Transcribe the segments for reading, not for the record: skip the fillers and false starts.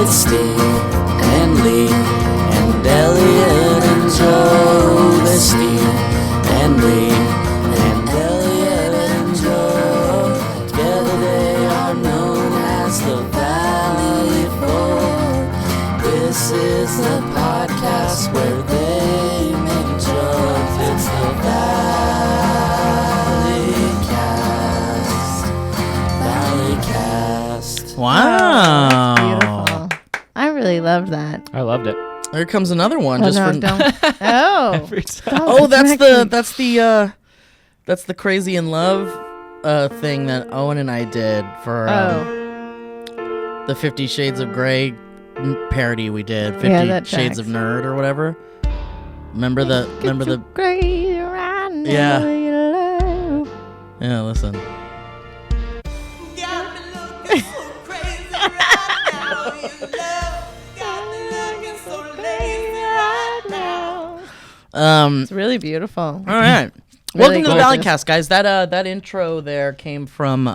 with Steve and Lee and Elliot and Joe. There's Steve and Lee and Elliot and Joe. Together they are known as the Valley Four. This is the podcast where they make jokes. It's the Valleycast. Wow. Beautiful. I really loved that. I loved it. Here comes another one. Oh, just no, for don't. Oh. Every time. Oh, that's the Crazy in Love thing that Owen and I did for the 50 Shades of Grey parody we did. 50 that Shades of tracks. Nerd or whatever. Remember the Great, I know Yeah. you love. Yeah, listen. Got me looking so crazy right now. You love got me looking so lazy right now. It's really beautiful. All right. Really Welcome to the gorgeous. Valleycast, guys. That intro there came from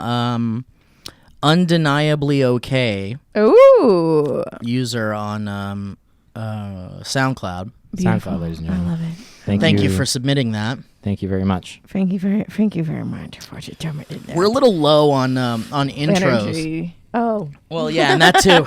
Undeniably Okay Ooh. user on SoundCloud. SoundCloud, ladies and I gentlemen. love it. Thank you for submitting that. Thank you very much. Thank you very much for what you told me to do. We're a little low on intros. Energy. Oh. Well, yeah, and that too.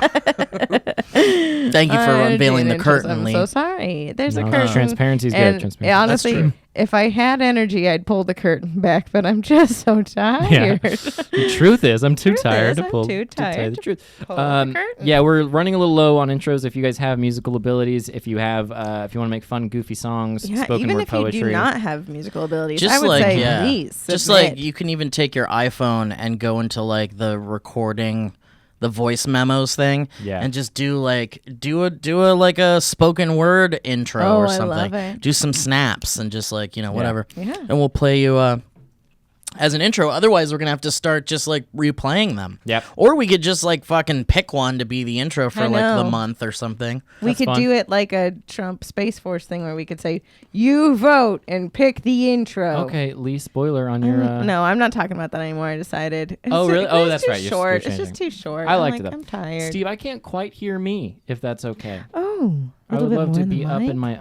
Thank you for unveiling the curtain, I'm Lee. so sorry. There's No, a curtain. transparency is good. And Transparency. honestly, That's true. if I had energy, I'd pull the curtain back, but I'm just so tired. Yeah. The truth is, I'm too tired to I'm pull. too tell you tired the to truth. pull the curtain. Yeah, we're running a little low on intros. If you guys have musical abilities, if you have, if you want to make fun, goofy songs, Yeah, spoken even word if poetry. you do not have musical abilities, Just I would like say yeah, please just submit. like you can even take your iPhone and go into like the recording, the voice memos thing, Yeah. and just do a like a spoken word intro Oh, or I something. love it. Do some snaps and just like whatever, Yeah. and we'll play you as an intro. Otherwise, we're gonna have to start just like replaying them. Yep. Or we could just like fucking pick one to be the intro for I like the know. month or something. We That's could fun. do it like a Trump Space Force thing where we could say, you vote and pick the intro. Okay, Lee, spoiler on your. No, I'm not talking about that anymore. I decided. It's Oh, really? Oh, it's that's too right. You're Short. It's changing. just too short. I I'm liked like, it, though. I'm tired. Steve, I can't quite hear me. If that's okay. Oh, I would love to in be the up mic. in my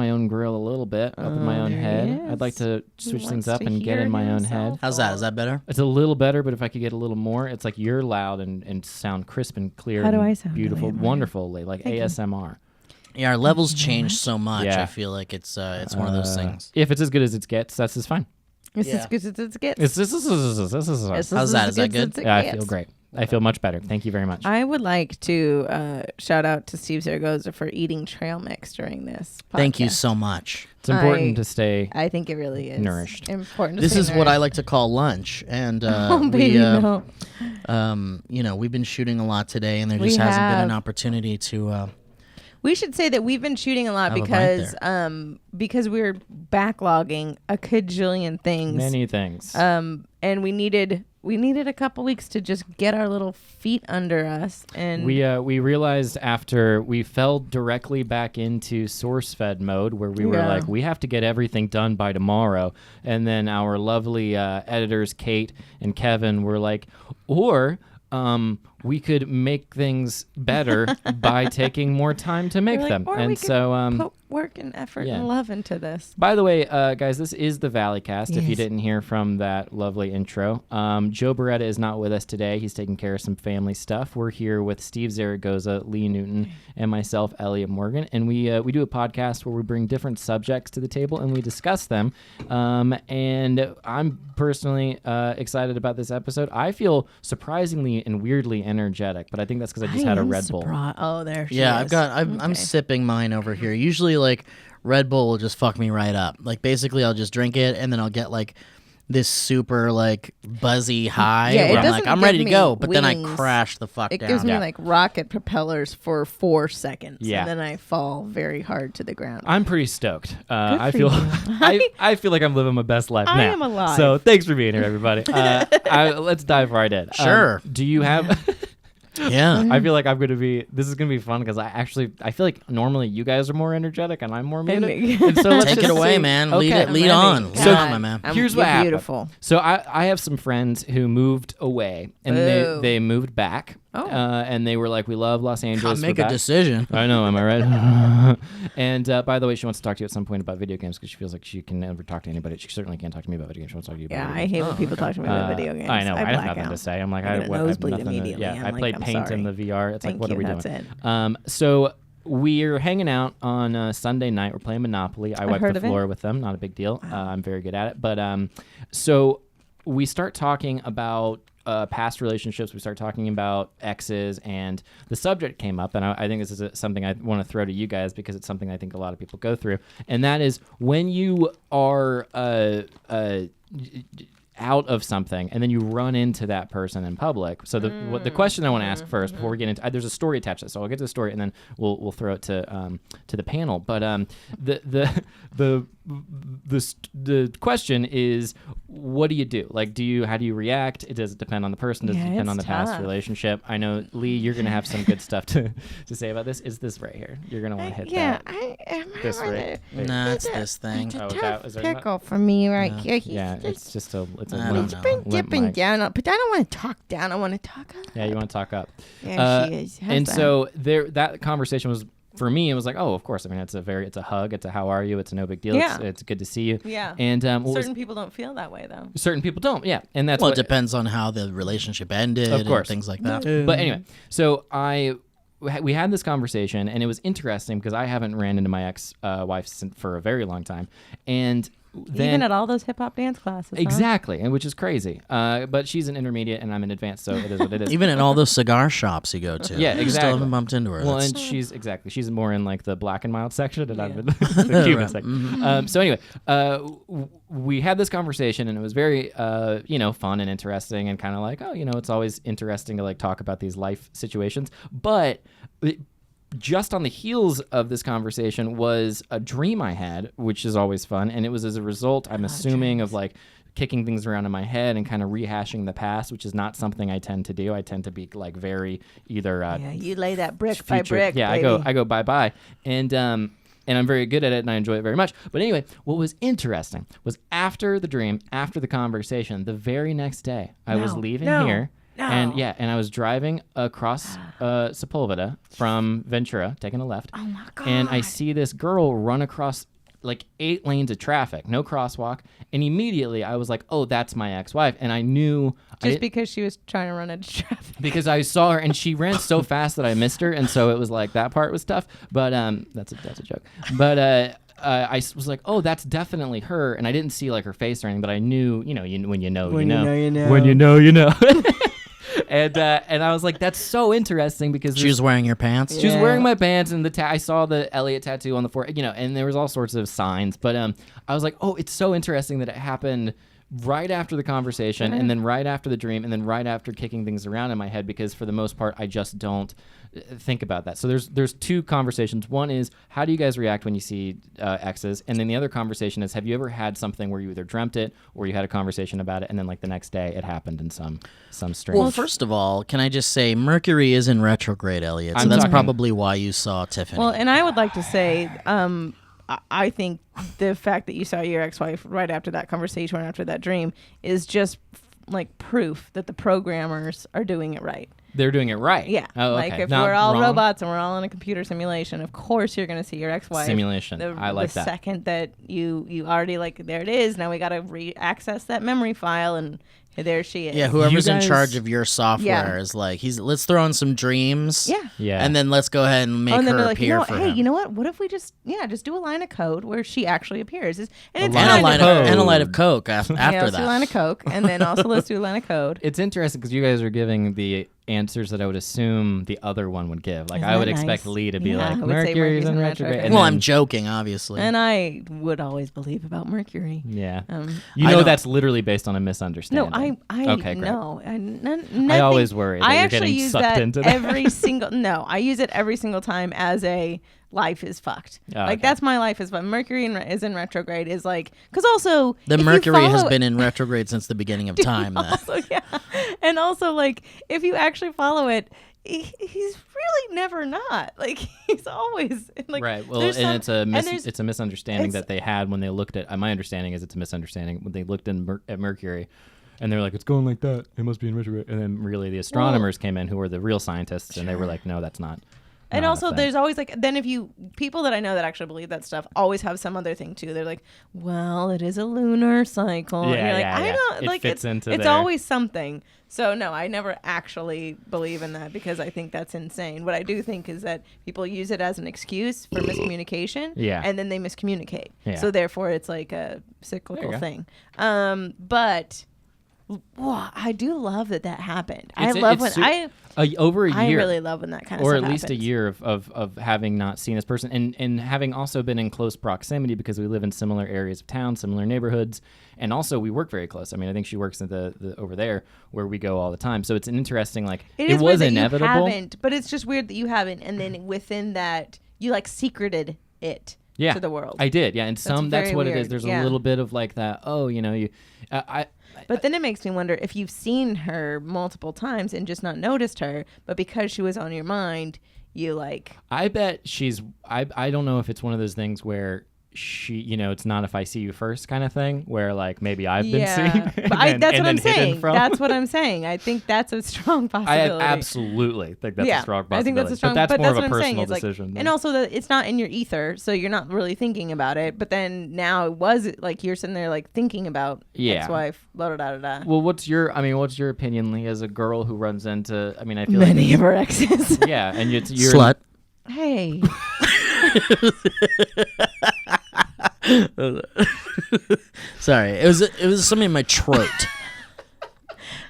own grill a little bit, up in my own there head. he I'd like is. to switch He things wants up to and get hear in my own himself. head. How's that? Is that better? It's a little better, but if I could get a little more, it's like you're loud and sound crisp and clear. How do and I sound, Beautiful, William? wonderful, like Thank you. ASMR. Yeah, our levels change so much. Yeah. I feel like it's one of those things. If it's as good as it gets, that's just fine. It's Yeah. as good as it gets. This is. How's that? Is that good? Yeah, I feel great. I feel much better. Thank you very much. I would like to shout out to Steve Zaragoza for eating trail mix during this podcast. Thank you so much. It's important I- to stay. I think it really is Nourished. important. To This stay is what I nourished. like to call lunch, and Oh, baby, no. we've been shooting a lot today, and there We just hasn't been have. an opportunity to. We should say that we've been shooting a lot Have a bite because we're backlogging a cajillion things. Many things. And we needed a couple weeks to just get our little feet under us, and We realized after we fell directly back into source fed mode where we were Yeah. like, we have to get everything done by tomorrow. And then our lovely editors, Kate and Kevin, were like, or we could make things better by taking more time to make we're like, them. or we And could so, put work and effort yeah. and love into this. by the way, guys, this is the Valleycast. If you Yes. didn't hear from that lovely intro, Joe Beretta is not with us today. He's taking care of some family stuff. We're here with Steve Zaragoza, Lee Newton, and myself, Elliot Morgan, and we do a podcast where we bring different subjects to the table and we discuss them. And I'm personally excited about this episode. I feel surprisingly and weirdly energetic, but I think that's because I just had a Red Bull. Oh, there she Yeah, is. I'm Okay. sipping mine over here. Usually, like Red Bull will just fuck me right up. Like basically, I'll just drink it, and then I'll get like this super like buzzy high Yeah, it where I'm like, doesn't I'm ready give to go, me but then I wings. crash the fuck It down. gives me Yeah. like rocket propellers for 4 seconds, Yeah. and then I fall very hard to the ground. I'm pretty stoked. I for feel you. I feel like I'm living my best life I now. am alive. So thanks for being here, everybody. Let's dive right in. Sure. Do you have? Yeah. I feel like I'm gonna be. This is gonna be fun because I feel like normally you guys are more energetic and I'm more muted. And so let's Take just it away, see- man. Okay. Lead on. Lead So- on, my man. Here's you're what happened. beautiful. So I have some friends who moved away and Boo. they moved back Oh. And they were like, we love Los Angeles. Make We're a back. decision. I know, am I right? And by the way, she wants to talk to you at some point about video games because she feels like she can never talk to anybody. She certainly can't talk to me about video games. She wants to talk to you about Yeah, video I games. hate when people talk to me about video games. I know. I have black nothing out. to say. I'm like, I get a I have nosebleed nothing to, immediately. yeah, I'm I like, played I'm Paint in sorry. the VR. It's like, Thank what you, are we that's doing? it. So we're hanging out on Sunday night. We're playing Monopoly. I wipe heard the of it. floor with them. Not a big deal. I'm very good at it. But so we start talking about past relationships. We start talking about exes, and the subject came up, and I think this is something I want to throw to you guys because it's something I think a lot of people go through, and that is when you are out of something and then you run into that person in public. So the question I want to ask first before we get into there's a story attached to it, so I'll get to the story and then we'll throw it to the panel. But the question is, what do you do? Like, how do you react? Does it depend on the person? Does it depend on the past relationship? I know, Lee, you're gonna have some good stuff to say about this. Is this right here? You're gonna want to hit that. This right. Nah, it's this thing. It's a Oh, tough is there pickle for me right here. Yeah, it's just a I don't It's know. been limp dipping mic. down, but I don't want to talk down. I want to talk up. Yeah, you want to talk up. There she is. How's And that? so that conversation was, for me, it was like, oh, of course. I mean, it's a hug. It's a how are you? It's a no big deal. Yeah. It's good to see you. Yeah. And certain people don't feel that way, though. certain people don't. Yeah. And that's Well, what it depends on how the relationship ended Of course. and things like that. But anyway, so we had this conversation, and it was interesting because I haven't ran into my ex-wife for a very long time, and then Even at all those hip hop dance classes. huh? exactly, and which is crazy. But she's an intermediate, and I'm an advanced, so it is what it is. Even in all those cigar shops you go to. Yeah, You still exactly. haven't bumped into her. Well, That's- and she's more in like the black and mild section, and I'm in the Cuban section. So anyway, we had this conversation, and it was very fun and interesting, and kind of like, oh, it's always interesting to like talk about these life situations. But just on the heels of this conversation was a dream I had, which is always fun, and it was as a result, I'm assuming, of like kicking things around in my head and kind of rehashing the past, which is not something I tend to do. I tend to be like very either Yeah, you lay that brick by future- brick. Yeah, baby. I go bye, and I'm very good at it, and I enjoy it very much. But anyway, what was interesting was after the dream, after the conversation, the very next day, I was leaving here. No. And I was driving across Sepulveda from Ventura, taking a left. Oh my God. And I see this girl run across like 8 lanes of traffic, no crosswalk. And immediately I was like, oh, that's my ex-wife. And I knew Just because she was trying to run into traffic. because I saw her and she ran so fast that I missed her. And so it was like that part was tough. But that's a joke. But I was like, oh, that's definitely her. And I didn't see like her face or anything, but I knew, when you know, you know. When you know, you know. And I was like, that's so interesting because she was wearing your pants. she was wearing my pants, and I saw the Elliot tattoo on the forehead, and there was all sorts of signs. But I was like, oh, it's so interesting that it happened right after the conversation, and then right after the dream, and then right after kicking things around in my head, because for the most part, I just don't think about that. So there's 2 conversations. One is, how do you guys react when you see exes? And then the other conversation is, have you ever had something where you either dreamt it or you had a conversation about it, and then like the next day it happened in some strange. Well, first of all, can I just say Mercury is in retrograde, Elliot. So I'm that's talking- probably why you saw Tiffany. Well, and I would like to say, I think the fact that you saw your ex-wife right after that conversation, right after that dream, is just like proof that the programmers are doing it right. They're doing it right. Yeah. Oh, like okay. if Not we're all wrong. robots and we're all in a computer simulation, of course you're going to see your ex-wife. Simulation. I like the that. second that you already like, there it is. Now we got to re-access that memory file, and there she is. yeah, whoever's guys- in charge of your software is like, let's throw in some dreams. Yeah. Yeah. And then let's go ahead and make Oh, and then her they're like, appear you know, for hey, him. you know what? What if we just do a line of code where she actually appears? It's and a kind line of of, and a line of Coke after yeah, let's do a that. line of Coke, and then also let's do a line of code. It's interesting because you guys are giving the answers that I would assume the other one would give. Like, Isn't I would that expect nice? Lee to be Yeah, like, I would say Mercury's Mercury's in in retrograde. retrograde. And Well, then- I'm joking, obviously. And I would always believe about Mercury. Yeah. I don't- that's literally based on a misunderstanding. No, I Okay, great. no, I always worry that I you're actually getting use sucked that into that. every single. No, I use it every single time as a life is fucked. Oh, like okay. that's my life is fucked. Mercury is in retrograde is like because also the if you Mercury has follow- been in retrograde since the beginning of time. then. Also, yeah, and also like if you actually follow it. He's really never not like he's always like Right. Well, there's and some- it's a misunderstanding it's- that they had when they looked at. My understanding is it's a misunderstanding when they looked at Mercury, And they're like, it's going like that. It must be in retrograde. And then really the astronomers came in who were the real scientists, and they were like, no, that's not. And also, there's always like, then if you, people that I know that actually believe that stuff always have some other thing too. They're like, well, it is a lunar cycle. Yeah, and you're like, yeah, I yeah. don't, It like, fits into it's their- always something. So no, I never actually believe in that because I think that's insane. What I do think is that people use it as an excuse for miscommunication. Yeah. And then they miscommunicate. Yeah. So therefore, it's like a cyclical thing. But. Wow, I do love that happened. I love when over a year. I really love when that kind of or stuff at least happens. a year of having not seen this person and having also been in close proximity because we live in similar areas of town, similar neighborhoods, and also we work very close. I mean, I think she works at the over there where we go all the time. So it's an interesting It was weird that inevitable. You haven't, but it's just weird that you haven't, and then within that you like secreted it to the world. I did, yeah, and that's what it is. weird. There's Yeah. a little bit of like that. Oh, But then it makes me wonder if you've seen her multiple times and just not noticed her, but because she was on your mind, you like. I bet she's. I don't know if it's one of those things where she, it's not if I see you first kind of thing where like maybe I've been seen. But that's what I'm hidden saying. from. That's what I'm saying. I think that's a strong I possibility. absolutely think that's a strong possibility. I think that's a strong. But that's more of a what I'm saying. personal It's like, decision. and also that it's not in your ether, so you're not really thinking about it. But then now it was like you're sitting there like thinking about ex-wife. Da da da da. Well, what's your opinion, Lee, as a girl who runs into? I mean, I feel Many of her exes. Yeah, and you're Slut. Hey. Sorry, it was something in my throat.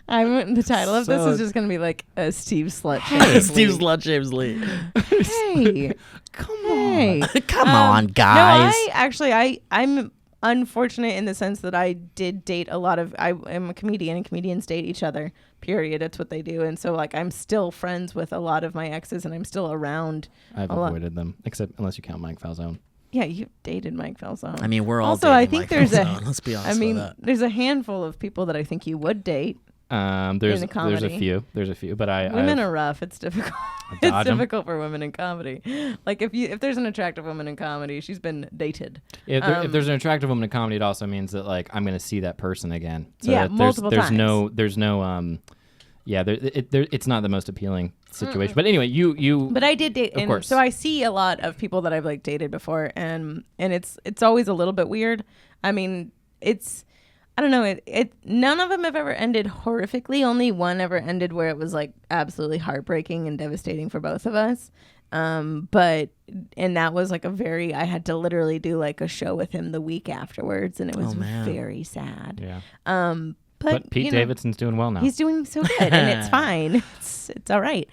The title of this So- is just gonna be like a Steve slut. Steve Slut James Lee. Hey, Come hey, Come on, guys. No, I'm unfortunate in the sense that I did date a lot of. I am a comedian, and comedians date each other. Period. That's what they do, and so like I'm still friends with a lot of my exes, and I'm still around. I've avoided them, except unless you count Mike Falzone. Yeah, you dated Mike Falzone. I mean, we're all also. dating I think Mike there's Falzone, let's be honest. I mean, with that. there's a handful of people that I think you would date. There's a comedy. few, but Women are rough. It's difficult. It's dodge 'em. difficult for women in comedy. Like if there's an attractive woman in comedy, she's been dated. If there's an attractive woman in comedy, it also means that like I'm going to see that person again. So Yeah, that multiple there's times. there's no it's not the most appealing situation. But anyway, you But I did date, Of and course. so I see a lot of people that I've like dated before, and it's always a little bit weird. I mean, I don't know. None of them have ever ended horrifically. Only one ever ended where it was like absolutely heartbreaking and devastating for both of us. And that was like I had to literally do like a show with him the week afterwards, and it was very sad. yeah. But Pete Davidson's doing well now. He's doing so good, and it's fine. It's all right.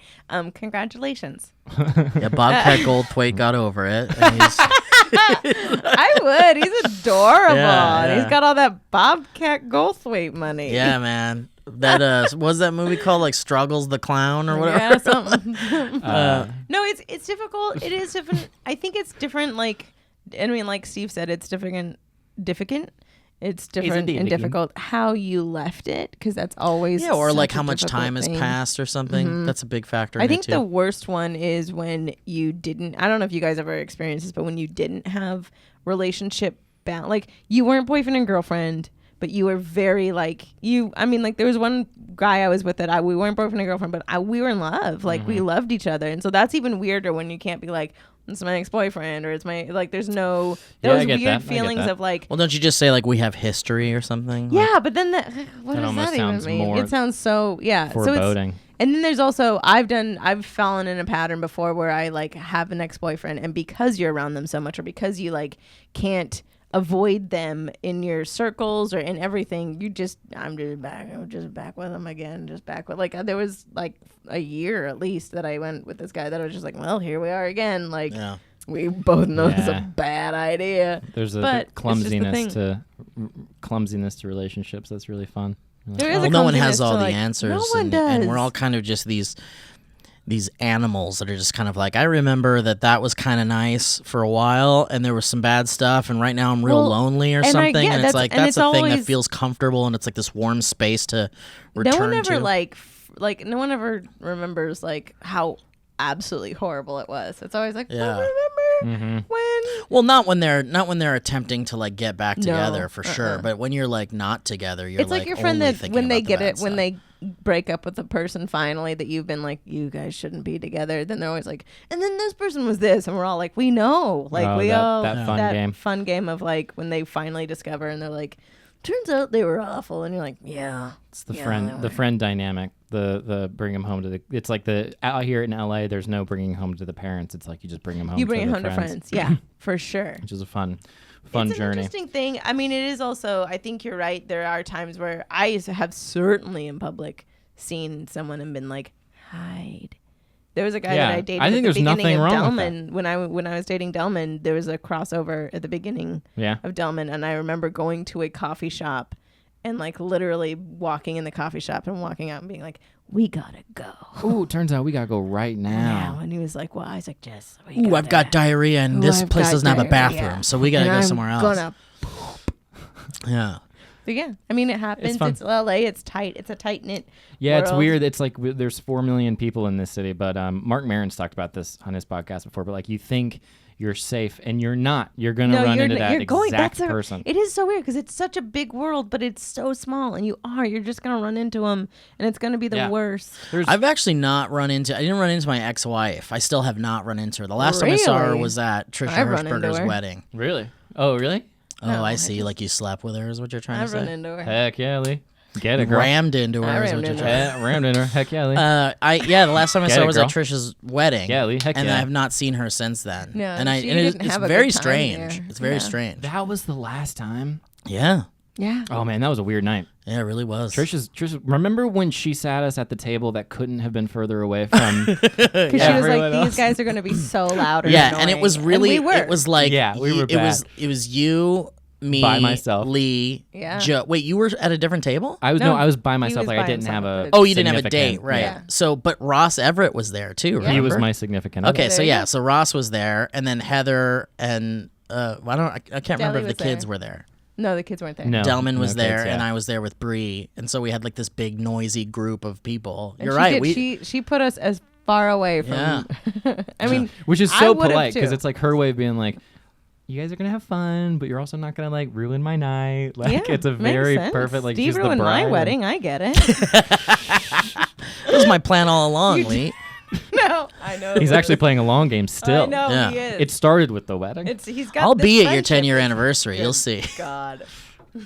Congratulations. Yeah, Bobcat Goldthwait got over it. And he's, I would. He's adorable. Yeah, And yeah. he's got all that Bobcat Goldthwait money. yeah, man. That what was that movie called? Like Struggles the Clown or whatever. Yeah, something. No, it's difficult. It is different. I think it's different. Like, I mean, like Steve said, it's different. It's different and difficult how you left it, because that's always or like such a how much difficult time has thing. passed or something. That's a big factor. I in think it too. the worst one is when you didn't. I don't know if you guys ever experienced this, but when you didn't have relationship like you weren't boyfriend and girlfriend, but you were very like you. I mean, like there was one guy I was with that we weren't boyfriend and girlfriend, but we were in love. Like we loved each other, and so that's even weirder when you can't be like, it's my ex-boyfriend, or it's my like. There's no those weird feelings of like. Well, don't you just say like we have history or something? Yeah, but then what That does almost that even sounds mean? more It sounds so foreboding. And then there's also I've fallen in a pattern before where I like have an ex-boyfriend, and because you're around them so much, or because you like can't avoid them in your circles or in everything, I'm just back with them again, just back with like there was like a year at least that I went with this guy that I was just like, well, here we are again, like we both know it's a bad idea. There's But a clumsiness it's to relationships that's really fun. There is Well, a no one clumsiness has all to, the like, answers. No one does. And we're all kind of just these animals that are just kind of like, I remember that was kind of nice for a while, and there was some bad stuff, and right now I'm real lonely or something. And it's like that's a thing that feels comfortable, and it's like this warm space to return no one ever to. like no one ever remembers like how absolutely horrible it was. It's always like, Yeah. I remember when. Well, not when they're attempting to like get back together for sure, but when you're like not together, you're It's like your friend only that thinking when they about the get bad it, when stuff. they break up with the person finally that you've been like, you guys shouldn't be together, then they're always like, and then this person was this, and we're all like, we know, like that fun game of like when they finally discover and they're like, turns out they were awful, and you're like, yeah, it's the friend dynamic, the bring them home to the, it's like the out here in LA there's no bringing home to the parents, it's like you just bring them home to friends. Yeah, for sure. Which is a fun It's an journey. interesting thing. I mean, it is also, I think you're right, there are times where I have certainly in public seen someone and been like, hide. There was a guy that I dated I think at the there's beginning nothing of wrong with Delman. When I was dating Delman, there was a crossover at the beginning of Delman, and I remember going to a coffee shop and like literally walking in the coffee shop and walking out and being like, we gotta go. Ooh, turns out we gotta go right now. And he was like, well, I was like, Jess, Ooh, I've got diarrhea and this place doesn't have a bathroom, so we gotta go somewhere else. Yeah. But yeah, I mean, it happens. It's LA. It's tight. It's a tight knit. Yeah, world. it's weird. It's like there's 4 million people in this city, but Mark Maron's talked about this on his podcast before. But like, you think you're safe, and you're not. You're gonna run into that exact person. It is so weird because it's such a big world, but it's so small, and you're just gonna run into them, and it's gonna be the worst. I've actually not I didn't run into my ex-wife. I still have not run into her. The last time I saw her was at Trisha Hirschberger's wedding. Really? Oh, really? Oh, I see. Like you slept with her is what you're trying to say? I've run into her. Heck yeah, Lee. Get it, girl. Rammed into her is what you're trying to say. Rammed into her. Heck yeah, Lee. The last time I saw her was at Trisha's wedding. Yeah, Lee. Heck and yeah. I have not seen her since then. Yeah, it's very strange. It's very strange. That was the last time? Yeah. Yeah. Oh, man, that was a weird night. Yeah, it really was. Trisha, remember when she sat us at the table that couldn't have been further away from? Because she was like, these guys are going to be so loud. And and it was really, it was like, we were bad. It was you, me, by myself, Lee, Joe. Wait, you were at a different table? I was by myself. Like I didn't have a. Oh, you didn't have a date, right? Yeah. So, but Ross Everett was there too. Remember? He was my significant other. Okay, so Ross was there, and then Heather and I can't remember if the kids were there. No, the kids weren't there. No, Delman was there, and I was there with Bree, and so we had like this big noisy group of people. And You're right. She put us as far away from. Yeah. I mean, which is so polite because it's like her way of being like, you guys are gonna have fun, but you're also not gonna like ruin my night. Like it's a very perfect. Like Steve she's ruined the bride. my wedding. I get it. That was my plan all along, Lee. No, I know. He's actually playing a long game still. I know Yeah. he is. It started with the wedding. He's got. I'll this be at your friendship 10-year with- anniversary. You'll see. God.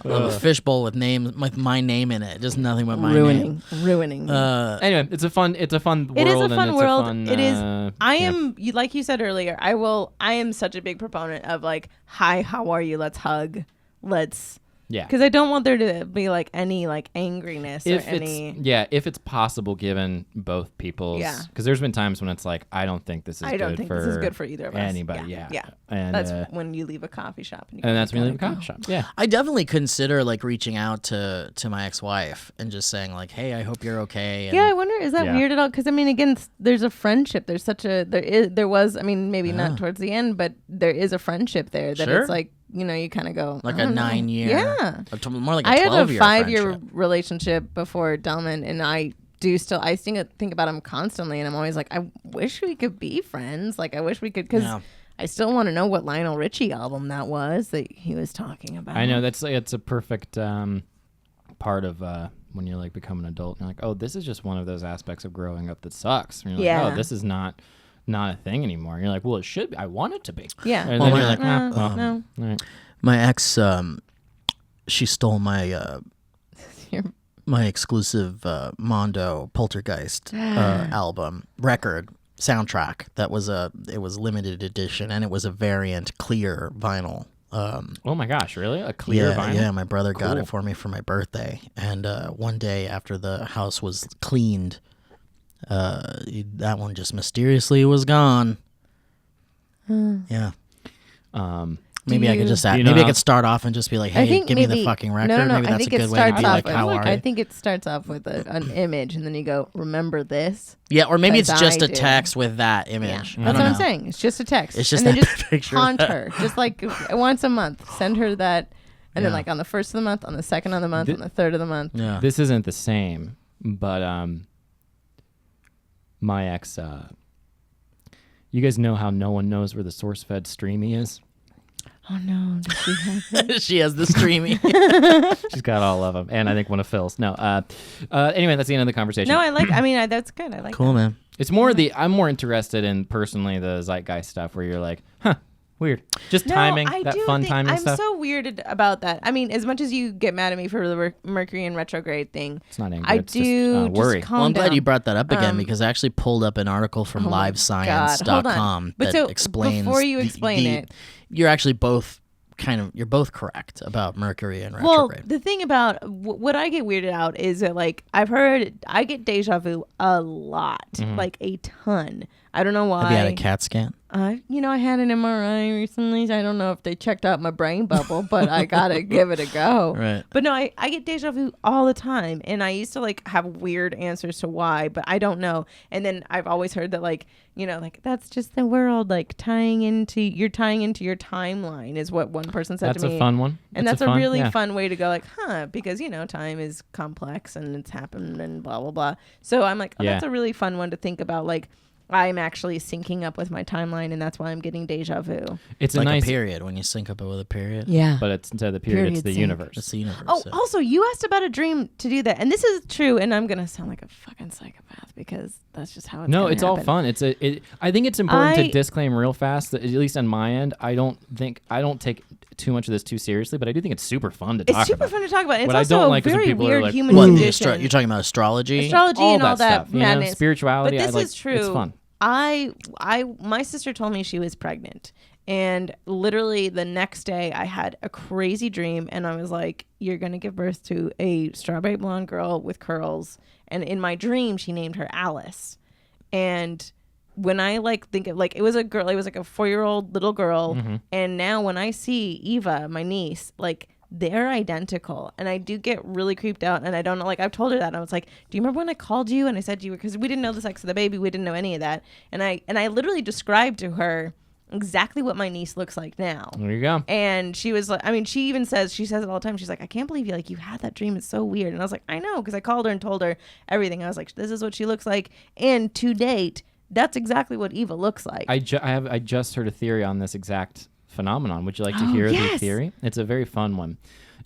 A fishbowl with my name in it. Just nothing but my name. Ruining. Anyway, it's a fun world. It is a fun and world. It is. I yeah. am, like you said earlier, I am such a big proponent of like, hi, how are you? Let's hug. Let's. Yeah. Because I don't want there to be like any like angriness if or any. If it's possible, given both people's. Yeah. Because there's been times when it's like, I don't think this is. I don't think this is good for either of us. Anybody. Yeah. And that's when you leave a coffee shop. And that's when you leave a coffee shop. Yeah. I definitely consider like reaching out to my ex-wife and just saying like, hey, I hope you're okay. And I wonder, is that weird at all? Because I mean, again, there's a friendship. There's there was. I mean, maybe not towards the end, but there is a friendship there that it's like. You kind of go like a 9-year, more like a 12-year. I had a 5-year friendship. relationship before Delman, and I think about him constantly, and I'm always like, I wish we could be friends. Like I wish we could, because I still want to know what Lionel Richie album that was that he was talking about. I know it's a perfect part of when you're like become an adult. And you're like, oh, this is just one of those aspects of growing up that sucks. And you're like, oh, this is not a thing anymore. And you're like, well, it should be. I want it to be. Yeah. And then you're like, no. All right. My ex, she stole my my exclusive Mondo Poltergeist album record soundtrack. It was limited edition, and it was a variant clear vinyl. Oh my gosh, really? A clear vinyl? Yeah, my brother got it for me for my birthday, and one day after the house was cleaned, that one just mysteriously was gone. Yeah. Maybe I could just maybe I could start off and just be like, "Hey, give me the fucking record." No, maybe that's a good way to be like, "How are you?" I think it starts off with an image, and then you go, "Remember this?" Yeah, or maybe it's just a text with that image. Yeah. That's what I'm saying. It's just a text. It's just and that then just picture. Haunt her, just like once a month. Send her that, and then like on the 1st of the month, on the 2nd of the month, on the 3rd of the month. Yeah. This isn't the same, but my ex You guys know how no one knows where the source-fed streamy is? Oh no, does she have it? She has the streaming. She's got all of them, and I think one of Phil's. No. Anyway, that's the end of the conversation. No, that's good. I like Cool, that. man. It's more I'm more interested in personally the zeitgeist stuff where you're like, huh, weird. Just timing, I that do fun think timing I'm stuff. so weirded about that. I mean, as much as you get mad at me for the Mercury in retrograde thing, It's not anger. I it's do just worry. just calm Well, I'm glad down. you brought that up again because I actually pulled up an article from God, hold on. livescience.com But that so, explains. before you explain it, you're actually both you're both correct about Mercury and well, retrograde. the thing about what I get weirded out is that, like, I've heard I get deja vu a lot, like a ton. I don't know why. Have you had a CAT scan? I had an MRI recently. I don't know if they checked out my brain bubble, but I gotta give it a go. Right. But no, I get deja vu all the time, and I used to like have weird answers to why, but I don't know. And then I've always heard that like that's just the world like tying into your timeline is what one person said That's to me. a fun one. And It's that's a really yeah. fun way to go, like, because time is complex and it's happened and blah blah blah. So I'm like, Yeah. that's a really fun one to think about, like. I'm actually syncing up with my timeline, and that's why I'm getting deja vu. It's Like a nice a period when you sync up with a period. Yeah. but it's instead of the period, it's Period the sync. universe. It's the universe. Oh, so. also, you asked about a dream to do that, and this is true. And I'm gonna sound like a fucking psychopath because that's just how it's. No, gonna it's all happen. fun. I think it's important I- to disclaim real fast that at least on my end, I don't take too much of this too seriously, but I do think it's super fun to It's talk super about. fun to talk about. It's What I also don't like a is when very people are weird like, human Well, condition. you're talking about astrology. Astrology all and all that stuff, madness. spirituality. But this is It's true. fun. My sister told me she was pregnant, and literally the next day I had a crazy dream, and I was like, "You're gonna give birth to a strawberry blonde girl with curls." And in my dream, she named her Alice. And when I think of it was a girl, it was like a 4-year-old little girl, and now when I see Eva, my niece, like. They're identical, and I do get really creeped out, and I don't know, I've told her that, and I was like, do you remember when I called you and I said you were, because we didn't know the sex of the baby, we didn't know any of that, and I literally described to her exactly what my niece looks like now. There you go. And she was like, she says it all the time, she's like, I can't believe you had that dream, it's so weird. And I was like, I know, because I called her and told her everything. I was like, this is what she looks like, and to date that's exactly what Eva looks like. I just heard a theory on this exact phenomenon. Would you like to hear the theory? It's a very fun one,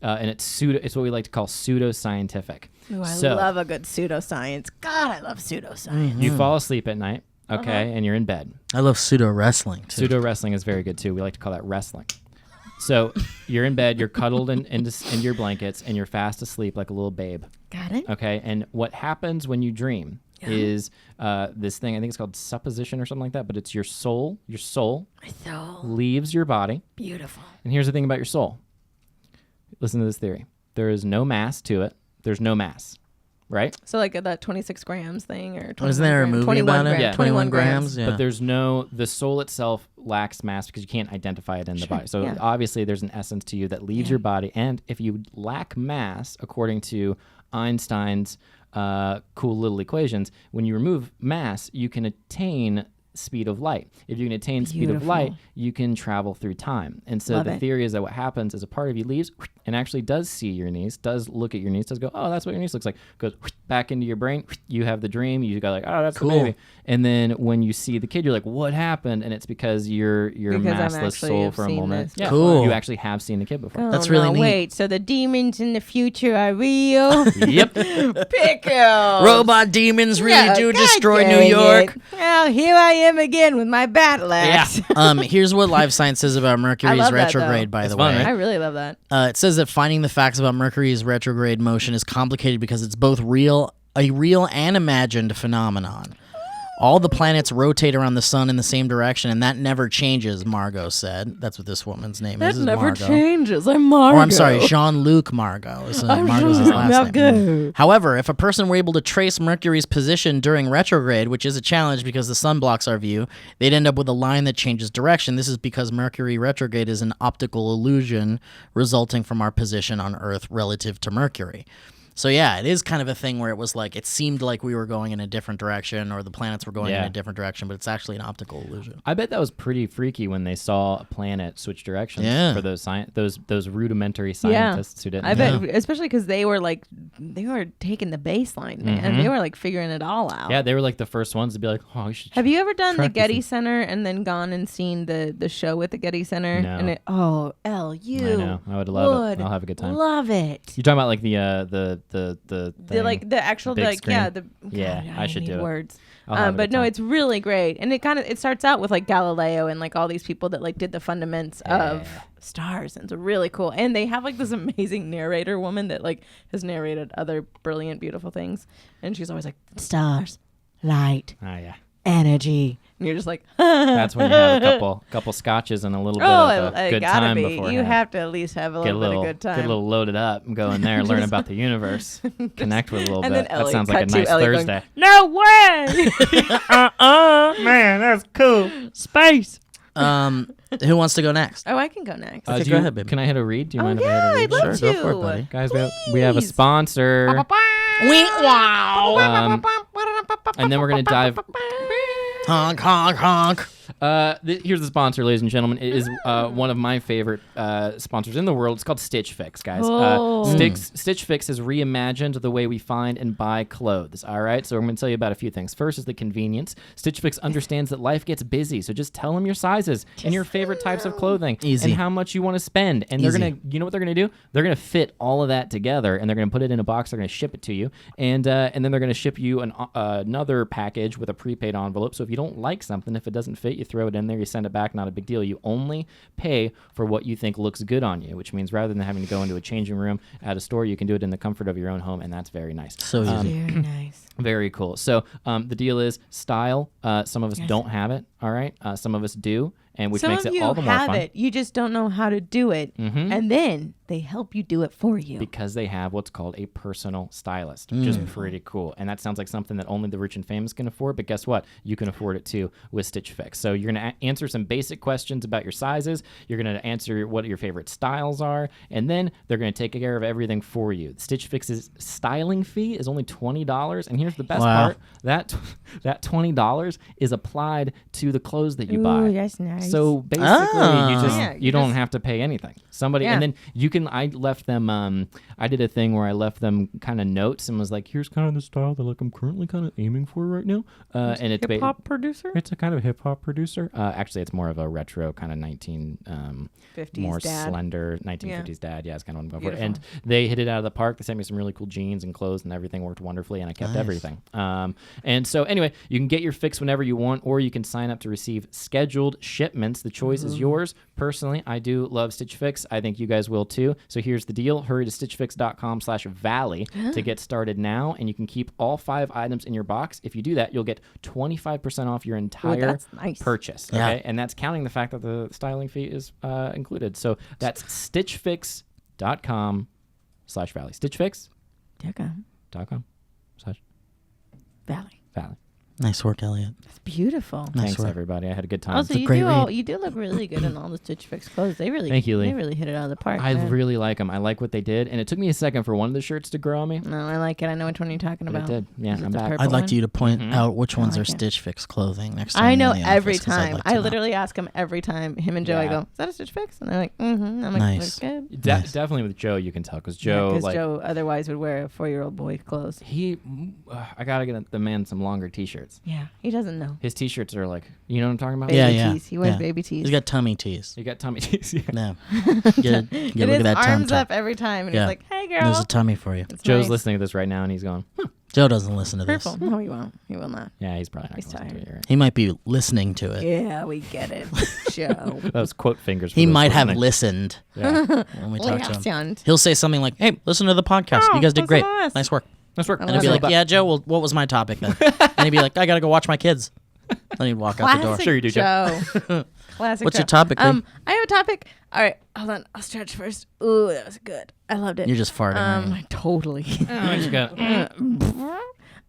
and it's what we like to call pseudoscientific. Ooh, I love a good pseudoscience. God, I love pseudoscience. You fall asleep at night, okay, and you're in bed. I love pseudo wrestling too. Pseudo wrestling is very good too. We like to call that wrestling. So you're in bed, you're cuddled into your blankets, and you're fast asleep like a little babe. Got it. Okay, and what happens when you dream is this thing, I think it's called supposition or something like that, but it's your soul My soul. leaves your body. Beautiful. And here's the thing about your soul. Listen to this theory. There is no mass to it. There's no mass, right? So like that 26 grams thing, or 21 Wasn't there a grams, movie 21 about it? grams, Yeah. 21 grams. Yeah. But the soul itself lacks mass because you can't identify it in the body. So yeah. obviously there's an essence to you that leaves your body. And if you lack mass, according to Einstein's cool little equations, when you remove mass, you can attain speed of light. If you can attain speed of light, you can travel through time. And so the theory is that what happens is a part of you leaves and actually does see your niece, does look at your niece, does go, oh, that's what your niece looks like, goes back into your brain. You have the dream. You go like, oh, that's Cool. the baby. And then when you see the kid, you're like, what happened? And it's because you're massless soul for a moment. Yeah. Cool. You actually have seen the kid before. Oh, That's really neat. Wait, so the demons in the future are real? Yep. Pickles. Robot demons really Yeah, do God destroy New dang York. it. Well, here I am again with my battle axe. Here's what Live Science says about Mercury's love that, retrograde, though. by It's the fun, way. right? I really love that. It says that finding the facts about Mercury's retrograde motion is complicated because it's both a real and imagined phenomenon. All the planets rotate around the sun in the same direction, and that never changes, Margot said. That's what this woman's name is. Margot. changes. I'm Margot. Or I'm sorry, Jean-Luc Margot. Margot's his last name. However, if a person were able to trace Mercury's position during retrograde, which is a challenge because the sun blocks our view, they'd end up with a line that changes direction. This is because Mercury retrograde is an optical illusion resulting from our position on Earth relative to Mercury. So yeah, it is kind of a thing where it was like it seemed like we were going in a different direction, or the planets were going in a different direction, but it's actually an optical illusion. I bet that was pretty freaky when they saw a planet switch directions for those those rudimentary scientists who didn't. I bet, especially because they were taking the baseline, man. They were like figuring it all out. Yeah, they were like the first ones to be like, oh, we should. Have you ever done the Getty Center and then gone and seen the show at the Getty Center? No. And I know. I would love it. I'll have a good time. Love it. You're talking about like the actual big like screen? I should do words. it. But no, it's really great, and it starts out with like Galileo and like all these people that like did the fundaments of stars, and it's really cool. And they have like this amazing narrator woman that like has narrated other brilliant, beautiful things, and she's always like stars, light, energy. And you're just like, that's when you have a couple scotches and a little bit of a good time before you have to at least have a little bit of good time. Get a little loaded up and go in there, learn about the universe, connect with a little and bit. Then that sounds like a nice Thursday. Going, no way! Man, that's cool. Space. Who wants to go next? Oh, I can go next. Okay, go ahead, baby. Can I hit a read? Do you mind if I hit a read? I'd love Sure, to. go for it, buddy. Guys, we have a sponsor. And then we're going to dive. Honk, honk, honk. Here's the sponsor, ladies and gentlemen. It is one of my favorite sponsors in the world. It's called Stitch Fix, guys. Stitch Fix has reimagined the way we find and buy clothes. All right, so I'm going to tell you about a few things. First is the convenience. Stitch Fix understands that life gets busy, so just tell them your sizes and your favorite types of clothing and how much you want to spend. And they're going to, you know what they're going to do? They're going to fit all of that together, and they're going to put it in a box. They're going to ship it to you, and then they're going to ship you another package with a prepaid envelope. So if you don't like something, if it doesn't fit, you throw it in there, you send it back, not a big deal. You only pay for what you think looks good on you, which means rather than having to go into a changing room at a store, you can do it in the comfort of your own home, and that's very nice. So easy. Very nice. Very cool. So the deal is style. Some of us don't have it, all right? Some of us do, and which makes it all the more fun. Some of you have it. You just don't know how to do it, and then they help you do it for you. Because they have what's called a personal stylist, which is pretty cool. And that sounds like something that only the rich and famous can afford, but guess what? You can afford it too with Stitch Fix. So you're going to answer some basic questions about your sizes. You're going to answer what your favorite styles are, and then they're going to take care of everything for you. Stitch Fix's styling fee is only $20, and here's the best part. That $20 is applied to the clothes that you buy. That's nice. So basically, you don't have to pay anything. And then you can. I left them. I did a thing where I left them kind of notes and was like, "Here's kind of the style that I'm currently kind of aiming for right now." And it's hip hop producer. It's a kind of hip hop producer. Actually, it's more of a retro kind of 50s more dad. Slender 1950s dad. Yeah, it's kind of what I'm going for. And they hit it out of the park. They sent me some really cool jeans and clothes, and everything worked wonderfully. And I kept everything. And so anyway, you can get your fix whenever you want, or you can sign up to receive scheduled shipments. The choice is yours. Personally, I do love Stitch Fix. I think you guys will too. So here's the deal. Hurry to stitchfix.com/valley to get started now, and you can keep all 5 items in your box. If you do that, you'll get 25% off your entire purchase. Okay, and that's counting the fact that the styling fee is included. So that's stitchfix.com/valley. Stitchfix.com/valley. Nice work, Elliot. That's beautiful. Thanks, everybody. I had a good time. Also, you do look really good in all the Stitch Fix clothes. Thank you, Lee. They really hit it out of the park. I really like them. I like what they did, and it took me a second for one of the shirts to grow on me. No, I like it. I know which one you're talking about. It did. Yeah, I'm back. I'd like you to point out which ones are Stitch Fix clothing next time. I know every time. I literally ask him every time. Him and Joe, I go, "Is that a Stitch Fix?" And they're like, "Mm-hmm." I'm like, nice. "Looks good." Definitely with Joe, you can tell because Joe, Joe otherwise would wear a 4-year-old boy clothes. I gotta get the man some longer T-shirts. Yeah, he doesn't know. His T-shirts are like, you know what I'm talking about? Baby tees. He wears baby tees. He's got tummy tees. You got tummy tees. Yeah. No. Get look at that arms up every time, and he's like, "Hey, girl." There's a tummy for you. Joe's listening to this right now, and he's going, Joe doesn't listen to this. No, he won't. He will not. Yeah, he's probably not. He's tired. To it, right? He might be listening to it. Yeah, we get it, Joe. Those quote fingers. He might have listened when we talk to him. He'll say something like, "Hey, listen to the podcast. You guys did great. Nice work." Nice work. And he'd be like, "Yeah, Joe. Well, what was my topic then?" And he'd be like, "I gotta go watch my kids." Then he'd walk out the door. Sure you do, Joe. Classic. What's your topic? I have a topic. All right, hold on. I'll stretch first. Ooh, that was good. I loved it. You're just farting. Totally. Oh, you got.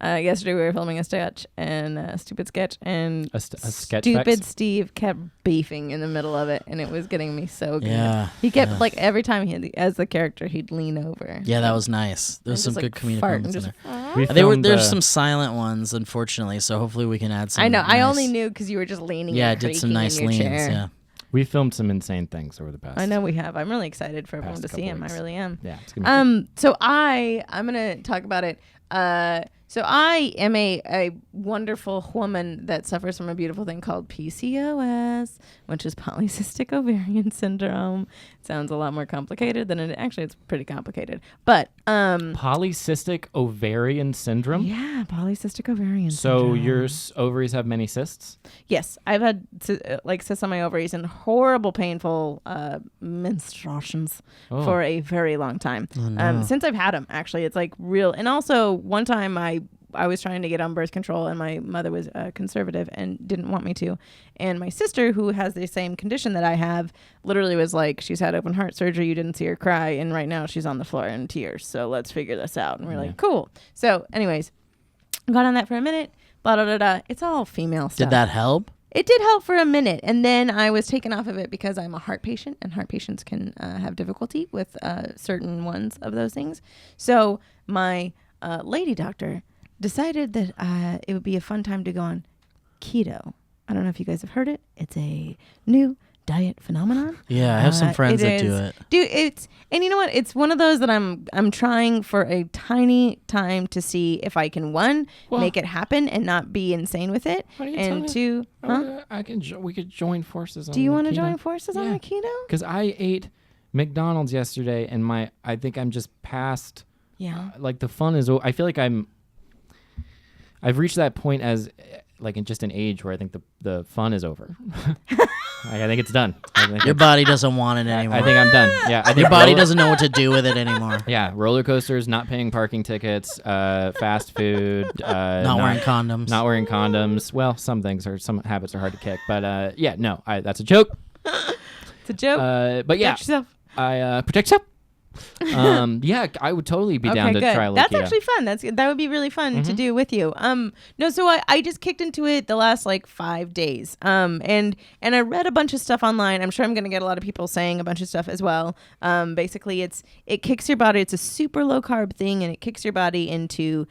Yesterday we were filming a sketch and a stupid sketch, and A sketch stupid vex? Steve kept beefing in the middle of it, and it was getting me so good. Yeah, He kept yeah. like every time as the character, he'd lean over. Yeah, that was nice. There was And some just, good like, comedic fart moments in and there. We There were filmed, there's some silent ones, unfortunately. So hopefully we can add some. I know. I nice- only knew because you were just leaning. Yeah, I and did some creaking nice in your leans. chair. Yeah. We filmed some insane things over the past. I know we have. I'm really excited for everyone Past to see couple him. weeks. I really am. Yeah. It's gonna be So I'm gonna talk about it. So I am a wonderful woman that suffers from a beautiful thing called PCOS, which is polycystic ovarian syndrome. It sounds a lot more complicated than it actually. It's pretty complicated, but polycystic ovarian syndrome. yeah, polycystic ovarian. So syndrome. your ovaries have many cysts. Yes, I've had cysts on my ovaries and horrible, painful menstruations for a very long time. Since I've had them, actually, it's like real. And also, one time I was trying to get on birth control, and my mother was conservative and didn't want me to. And my sister, who has the same condition that I have, literally was like, she's had open heart surgery. You didn't see her cry. And right now she's on the floor in tears. So let's figure this out. And we're like, cool. So anyways, got on that for a minute. Blah, blah, blah, blah. It's all female stuff. Did that help? It did help for a minute, and then I was taken off of it because I'm a heart patient, and heart patients can have difficulty with certain ones of those things. So my lady doctor decided that it would be a fun time to go on keto. I don't know if you guys have heard it. It's a new diet phenomenon. Yeah, I have some friends that do it. And you know what? It's one of those that I'm trying for a tiny time to see if I can make it happen and not be insane with it, Why don't you and tell me? two, We could join forces. do you want to join forces on Yeah. the keto? Because I ate McDonald's yesterday, and I think I'm just past. Yeah. Like the fun is. I feel like I've reached that point as like in just an age where I think the fun is over. I think it's done. Your body doesn't want it anymore. I think I'm done. Yeah, I think Your body doesn't know what to do with it anymore. Yeah, roller coasters, not paying parking tickets, fast food, Not wearing condoms. not wearing condoms. Well, some habits are hard to kick, but yeah, no, that's a joke. It's a joke. But yeah, Protect yourself. I protect yourself. Yeah, I would totally be down to good. try. That's keto. actually fun. That would be really fun to do with you. No, so I just kicked into it the last like 5 days. And I read a bunch of stuff online. I'm sure I'm gonna get a lot of people saying a bunch of stuff as well. Basically it kicks your body. It's a super low carb thing, and it kicks your body into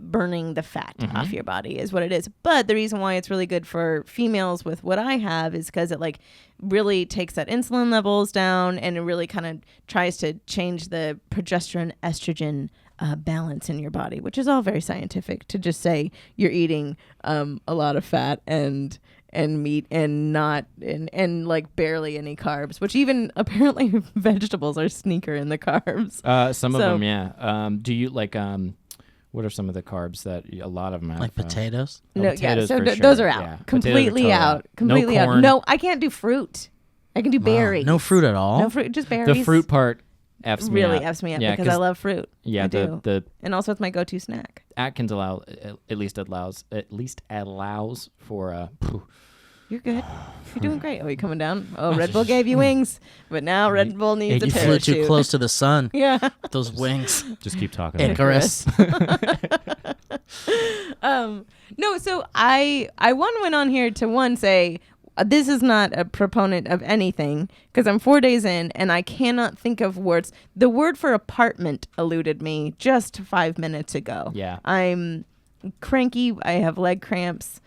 burning the fat off your body is what it is. But the reason why it's really good for females with what I have is because it like really takes that insulin levels down, and it really kind of tries to change the progesterone estrogen balance in your body, which is all very scientific to just say you're eating a lot of fat and meat and not and like barely any carbs, which even apparently vegetables are sneaker in the carbs. Some of them, yeah. Do you like what are some of the carbs that a lot of them have? Like potatoes? No, potatoes yeah, so for those sure. are out. Yeah. Completely Potatoes are out. totally Completely no out. corn. No, I can't do fruit. I can do berries. No fruit at all? No fruit, just berries. The fruit part F's me really up. F's me up Yeah, because I love fruit. Yeah, I do. the And also it's my go-to snack. Atkins at least allows for You're good. You're doing great. Oh, you coming down? Oh, Red Bull gave you wings, but now Red Bull needs a You flew parachute. too close to the sun. Yeah. With those wings. just keep talking. Icarus. No, so I went on here to say this is not a proponent of anything because I'm 4 days in and I cannot think of words. The word for apartment eluded me just 5 minutes ago. Yeah. I'm cranky. I have leg cramps,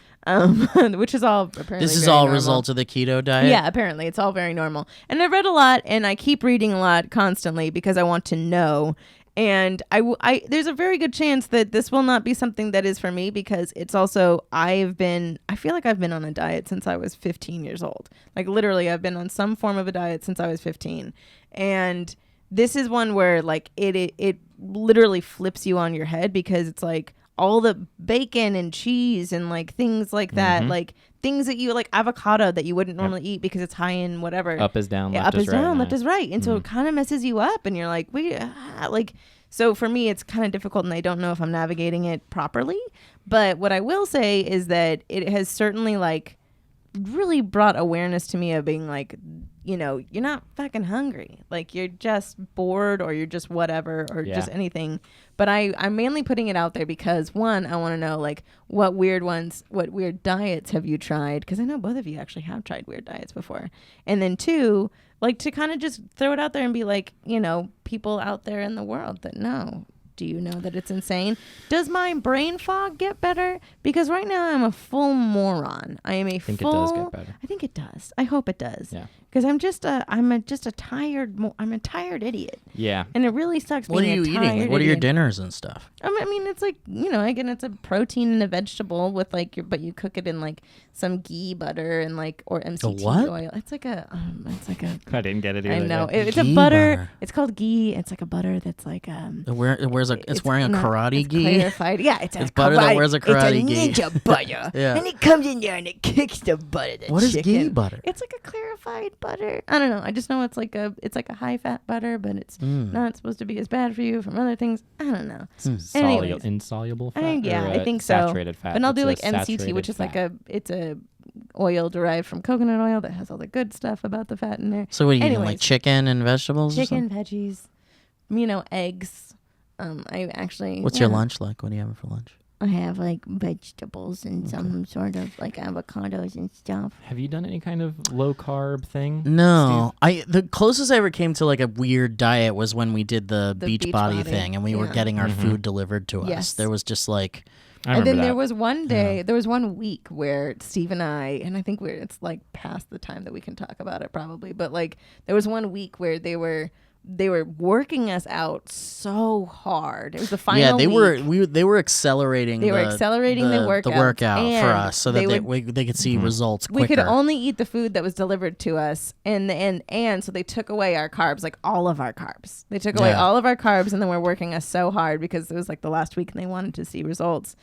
which is all apparently This is very all normal. result of the keto diet? Yeah, apparently it's all very normal. And I've read a lot, and I keep reading a lot constantly because I want to know. And I there's a very good chance that this will not be something that is for me because it's also I feel like I've been on a diet since I was 15 years old. Like literally, I've been on some form of a diet since I was 15, and this is one where like it literally flips you on your head because it's like all the bacon and cheese and like things like that, like things that you like avocado that you wouldn't normally eat because it's high in whatever. Up is down, Yeah, left up is is right. down, yeah. left is right. And so it kind of messes you up and you're like, wait, like, so for me, it's kind of difficult and I don't know if I'm navigating it properly. But what I will say is that it has certainly like really brought awareness to me of being like, you're not fucking hungry. Like, you're just bored, or you're just whatever, or Yeah. just anything. But I'm mainly putting it out there because, one, I want to know, like, what weird diets have you tried? Because I know both of you actually have tried weird diets before. And then two, like, to kind of just throw it out there and be like, people out there in the world that know. Do you know that it's insane? Does my brain fog get better? Because right now I'm a full moron. I think it does get better. I think it does. I hope it does. Yeah. Because I'm just a tired idiot. Yeah. And it really sucks What are being you a tired eating? Like, what are your idiot. dinners and stuff? I mean, it's like, again, it's a protein and a vegetable with like but you cook it in like some ghee butter and like, or MCT what? oil. It's like a I didn't get it either. I know. Yeah. It's a Ghee butter. butter. It's called ghee. It's like a butter that's like It's wearing a karate it's gi. clarified. Yeah, it's butter that wears a karate gi. It's a ninja butter. Yeah. And it comes in there and it kicks the butter. What is ghee butter? It's like a clarified butter. I don't know. I just know it's like a high fat butter, but it's not supposed to be as bad for you from other things. I don't know. Anyways. Insoluble fat. I think so. Saturated fat. But I'll do It's like a MCT, which saturated is like fat. it's a oil derived from coconut oil that has all the good stuff about the fat in there. So what are you eating? Anyways. Like chicken and vegetables? or Chicken, something? veggies, eggs. I actually. What's your lunch like? What are you having for lunch? I have like vegetables and some sort of like avocados and stuff. Have you done any kind of low carb thing? No, the closest I ever came to like a weird diet was when we did the Beachbody Beachbody, thing, and we were yeah. getting our food delivered to us. Yes. There was just like, I And remember then that. there was one day, there was 1 week where Steve and I think it's like past the time that we can talk about it probably, but like there was 1 week where they were working us out so hard. It was the final yeah, week. they were accelerating. They were accelerating the workout for and us so that they could see results quicker. We could only eat the food that was delivered to us, and so they took away our carbs, like all of our carbs. They took away all of our carbs, and then we're working us so hard because it was like the last week, and they wanted to see results.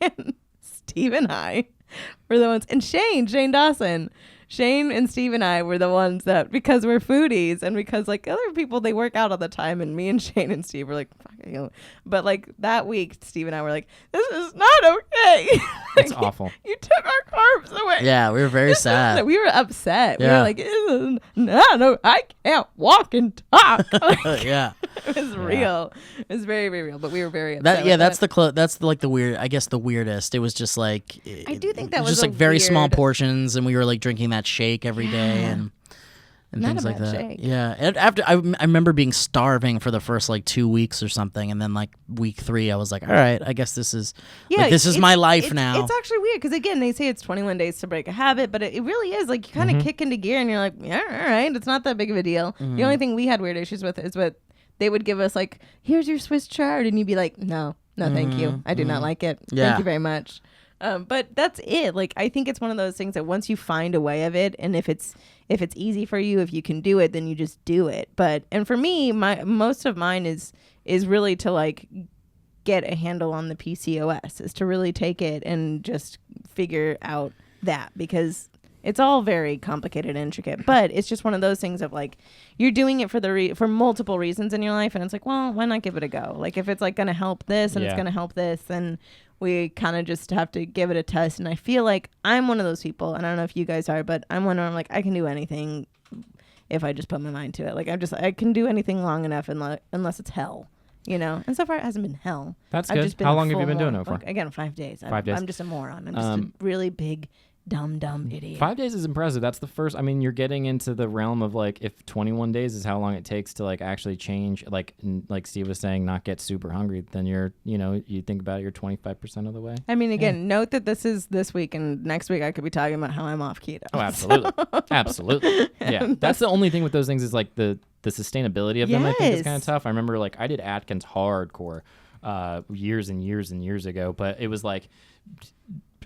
And Steve and I were the ones, and Shane Dawson. Shane and Steve and I were the ones that, because we're foodies and because like other people, they work out all the time, and me and Shane and Steve were like, fuck you. But like that week, Steve and I were like, this is not okay. It's awful. You took our carbs away. Yeah, we were very sad. We were upset. Yeah. We were like, no, I can't walk and talk. Like, Yeah. it was real. It was very, very real. But we were very upset. That's like the weird. I guess the weirdest. It was just like I do think that it was just a like very small weird- portions, and we were like drinking that shake every day and Not things a like bad that. shake. Yeah. And after I remember being starving for the first like 2 weeks or something, and then like week 3, I was like, all right, I guess this is this is my life now. It's actually weird because again, they say it's 21 days to break a habit, but it really is like you kind of kick into gear and you're like, yeah, all right, it's not that big of a deal. The only thing we had weird issues with is what they would give us, like, here's your Swiss chard, and you'd be like, no, thank you, I do not like it. Yeah. Thank you very much. But that's it. Like, I think it's one of those things that once you find a way of it, and if it's easy for you, if you can do it, then you just do it. And for me, most of mine is really to like get a handle on the PCOS, is to really take it and just figure out that, because it's all very complicated and intricate, but it's just one of those things of like, you're doing it for multiple reasons in your life. And it's like, well, why not give it a go? Like if it's like going to help this and it's going to help this, then we kind of just have to give it a test. And I feel like I'm one of those people, and I don't know if you guys are, but I'm one where I'm like, I can do anything if I just put my mind to it. Like I can do anything long enough unless it's hell. And so far it hasn't been hell. That's I've good. just been How a long have you full been doing moron. it for? Like, again, 5 days. 5 days. I'm just a moron. I'm just a really big, dumb idiot. 5 days is impressive. That's the first. I mean, you're getting into the realm of like, if 21 days is how long it takes to like actually change, like Steve was saying, not get super hungry, then you think about it, you're 25% of the way. I mean, again, note that this is this week, and next week I could be talking about how I'm off keto. Oh, absolutely. Absolutely. Yeah. That's the only thing with those things is like the sustainability of them, I think, is kind of tough. I remember like I did Atkins hardcore years and years and years ago, but it was like,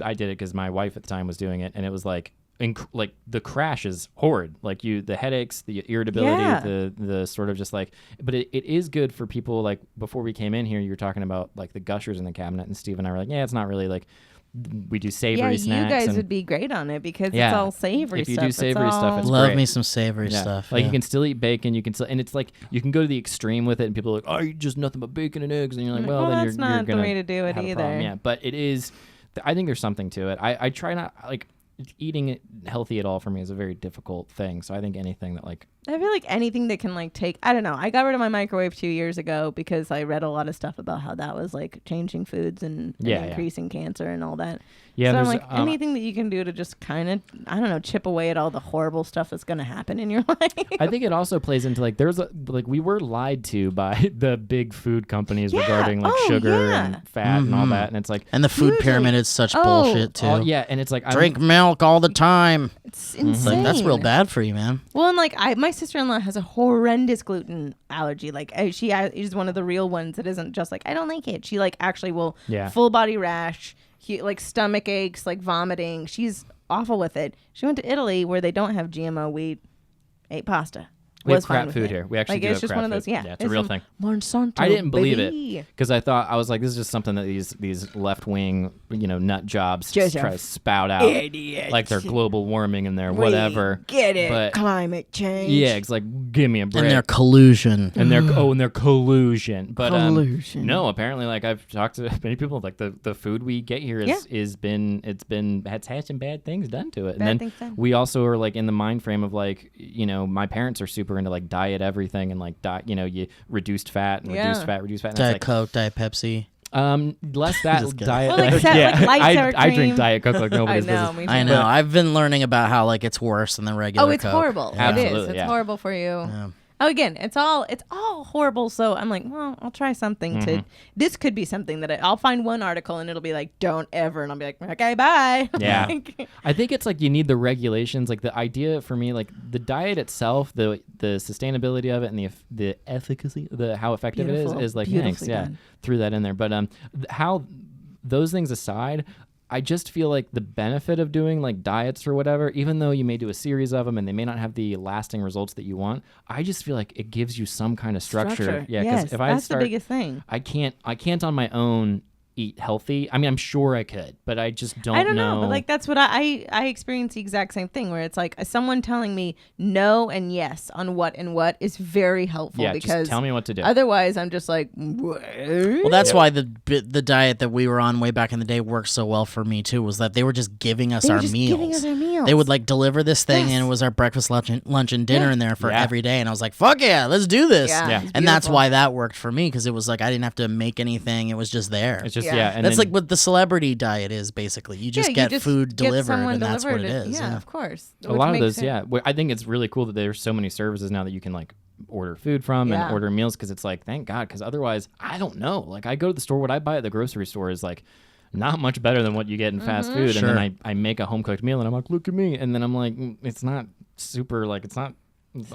I did it because my wife at the time was doing it, and it was like like the crash is horrid, like the headaches, the irritability, the sort of just like, but it is good for people. Like before we came in here, you were talking about like the gushers in the cabinet, and Steve and I were like, yeah, it's not really like, we do savory snacks. You guys would be great on it because it's all savory stuff. If you stuff. do savory stuff, it's Love great. me some savory stuff. Like you can still eat bacon, you can still, and it's like you can go to the extreme with it, and people are like, oh, you just nothing but bacon and eggs, and you're like, well, then that's you're not gonna the way to do it have a either. problem. Yeah, but it is. I think there's something to it. I try not like. eating it healthy at all for me is a very difficult thing. So I think anything that like I feel like anything that can like take, I don't know. I got rid of my microwave 2 years ago because I read a lot of stuff about how that was like changing foods and increasing cancer and all that. Yeah, so I'm like, anything that you can do to just kind of, I don't know, chip away at all the horrible stuff that's going to happen in your life. I think it also plays into like we were lied to by the big food companies regarding like sugar and fat and all that, and it's like And the food pyramid is such bullshit too. and it's like Drink milk all the time. It's It's insane. like that's real bad for you, man. Well, and like my sister-in-law has a horrendous gluten allergy. Like she is one of the real ones that isn't just like I don't like it. She like actually will full body rash, like stomach aches, like vomiting. She's awful with it. She went to Italy where they don't have GMO wheat, ate pasta. We have crap food here. We actually like, do it's have just crap one of those. food. Yeah, It's a real thing. Monsanto. I didn't believe baby. it because I was like, this is just something that these left wing nut jobs try to spout out Idiots. like they're global warming and they're whatever. Get it? But Climate change. yeah, it's like give me a break. And their collusion. and their collusion. But Collusion. no, apparently like I've talked to many people like the food we get here has had some bad things done to it. Bad And things then done. we also are like in the mind frame of like, my parents are super into like diet everything and like you reduced fat and reduced fat. And Diet it's Coke, Diet Pepsi. like less that Just kidding. diet. Well, like light sour I drink cream. Diet Coke like I nobody's know. business. Me too. I know. I've been learning about how like it's worse than the regular Oh, it's Coke. horrible. Yeah. It is. Absolutely, It's yeah. horrible for you. Yeah. Oh, again, it's all horrible. So I'm like, well, I'll try something to. This could be something that I'll find one article and it'll be like, don't ever, and I'll be like, okay, bye. Yeah. Like, I think it's like you need the regulations. Like the idea for me, like the diet itself, the sustainability of it, and the efficacy, how effective Beautiful. it is like Beautifully thanks. Yeah, done. threw that in there. But how those things aside, I just feel like the benefit of doing like diets or whatever, even though you may do a series of them and they may not have the lasting results that you want, I just feel like it gives you some kind of structure. Yeah, because yes, if I that's start, the biggest thing. I can't on my own eat healthy. I mean, I'm sure I could, but I just don't know. I don't know, but like that's what I experience the exact same thing where it's like someone telling me no and yes on what and what is very helpful Yeah, because just tell me what to do. Otherwise, I'm just like, what? Well, that's why the diet that we were on way back in the day worked so well for me too. Was that they were just giving us our meals. They would like deliver this thing, and it was our breakfast, lunch, and dinner in there for every day. And I was like, "Fuck yeah, let's do this!" Yeah, it's and that's beautiful. why that worked for me because it was like I didn't have to make anything; it was just there. It's just Yeah. and That's then, like what the celebrity diet is basically. You just get food delivered, someone and that's what it delivered is. Yeah, of course. a lot of those. Yeah, I think it's really cool that there's so many services now that you can like order food from and order meals because it's like thank God because otherwise I don't know. Like I go to the store, what I buy at the grocery store is like not much better than what you get in fast food, Sure. and then I make a home cooked meal and I'm like, look at me, and then I'm like, it's not super like it's not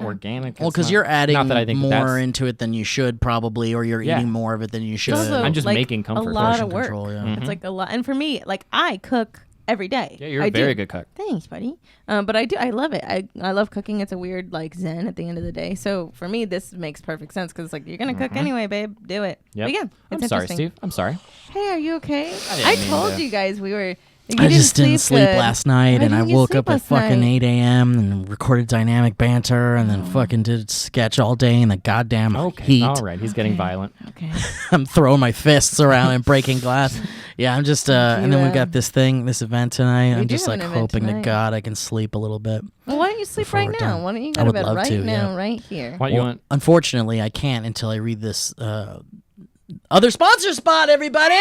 organic. Well, It's because not- you're adding not that I think more that's- into it than you should probably, or you're eating more of it than you should. also I'm just like making comfort a lot portion of work. control, yeah. It's like a lot, and for me, like I cook every day. Yeah, you're I a very do. good cook. Thanks, buddy. But I love it. I love cooking. It's a weird like zen at the end of the day. So for me, this makes perfect sense because it's like you're gonna cook anyway, babe. Do it. Yep. But yeah, I'm it's sorry, interesting. Steve. I'm sorry. Hey, are you okay? didn't I mean told to- you guys we were. I just didn't sleep good. last night, Why and I didn't you woke sleep up at last fucking night? 8 a.m. and recorded dynamic banter, and then fucking did sketch all day in the goddamn heat. All right. He's getting violent. Okay. I'm throwing my fists around and breaking glass. Yeah, I'm just, and then we got this event tonight. I'm do just have like an event hoping to tonight. God I can sleep a little bit. Well, why don't you sleep Before right we're now? done. Why don't you I go to would bed love right to, now, yeah. right here? What you Well, want? unfortunately, I can't until I read this other sponsor spot, everybody!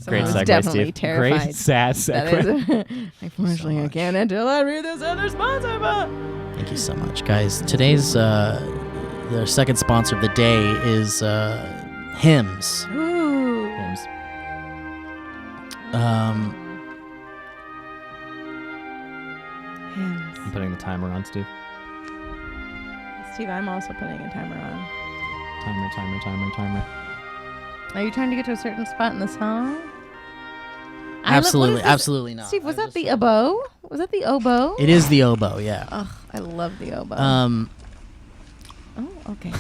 Great was segue, definitely Steve. terrified. Great sad That segue. is, unfortunately, I can't until I read this other sponsor. But Thank you so much, guys. Today's the second sponsor of the day is Hymns. ooh, James. I'm putting the timer on, Steve. Steve, I'm also putting a timer on. Timer. Are you trying to get to a certain spot in the song? Absolutely, What is this? absolutely not. Steve, was that the oboe? Was that the oboe? It is the oboe, yeah. Ugh, I love the oboe. Oh, okay.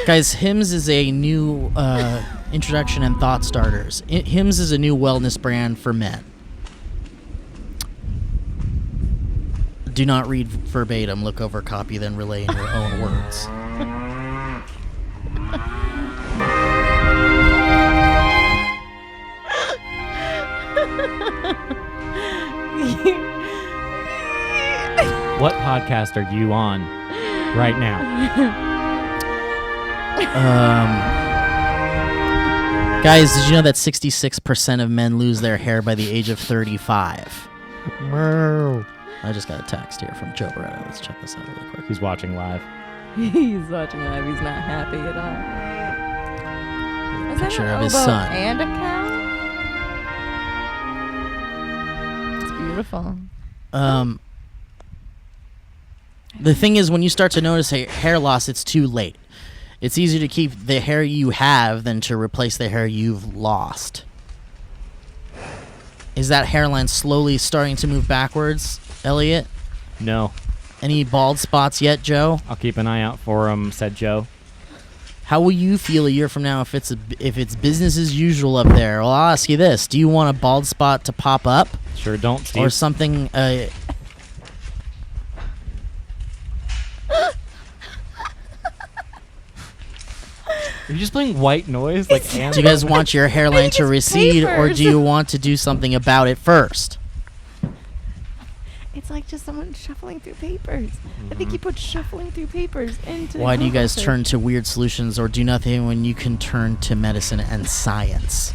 Guys, Hymns is a new introduction and thought starters. Hymns is a new wellness brand for men. Do not read verbatim. Look over copy, then relay in your own words. What podcast are you on right now? Guys, did you know that 66% of men lose their hair by the age of 35? I just got a text here from Joe Beretta. Let's check this out really quick. He's watching live. He's watching live. He's not happy at all. Was that Picture an of his oboe son. and a cow? It's beautiful. The thing is, when you start to notice hair loss, it's too late. It's easier to keep the hair you have than to replace the hair you've lost. Is that hairline slowly starting to move backwards, Elliot? No. Any bald spots yet, Joe? I'll keep an eye out for him, said Joe. How will you feel a year from now if it's business as usual up there? Well, I'll ask you this. Do you want a bald spot to pop up? Sure don't, Steve. Or something... Are you just playing white noise? Like, do you guys want your hairline to recede, or do you want to do something about it first? It's like just someone shuffling through papers. I think you put shuffling through papers into. Why do you guys Google turn to weird solutions or do nothing when you can turn to medicine and science?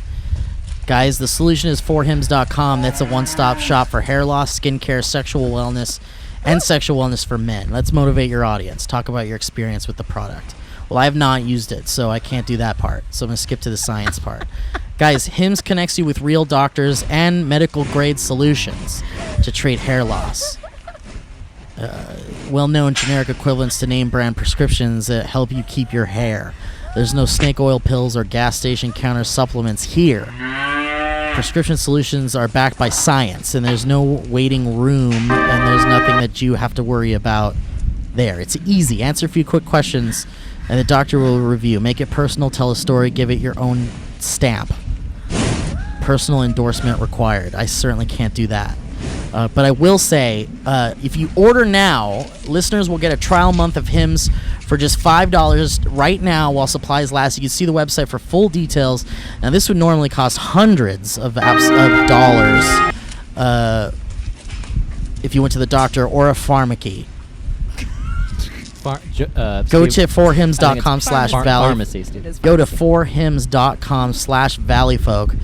Guys, the solution is forhims.com. That's a one-stop shop for hair loss, skincare, sexual wellness, and sexual wellness for men. Let's motivate your audience. Talk about your experience with the product. Well, I have not used it, so I can't do that part. So I'm going to skip to the science part. Guys, Hims connects you with real doctors and medical-grade solutions to treat hair loss. Well-known generic equivalents to name-brand prescriptions that help you keep your hair. There's no snake oil pills or gas station counter supplements here. Prescription solutions are backed by science, and there's no waiting room, and there's nothing that you have to worry about there. It's easy. Answer a few quick questions, and the doctor will review. Make it personal, tell a story, give it your own stamp. Personal endorsement required. I certainly can't do that. But I will say, if you order now, listeners will get a trial month of Hims for just $5 right now while supplies last. You can see the website for full details. Now, this would normally cost hundreds of dollars if you went to the doctor or a pharmacy. Go to forhims.com/valley. Pharmacy, Steve. Go to forhims.com/valleyfolk.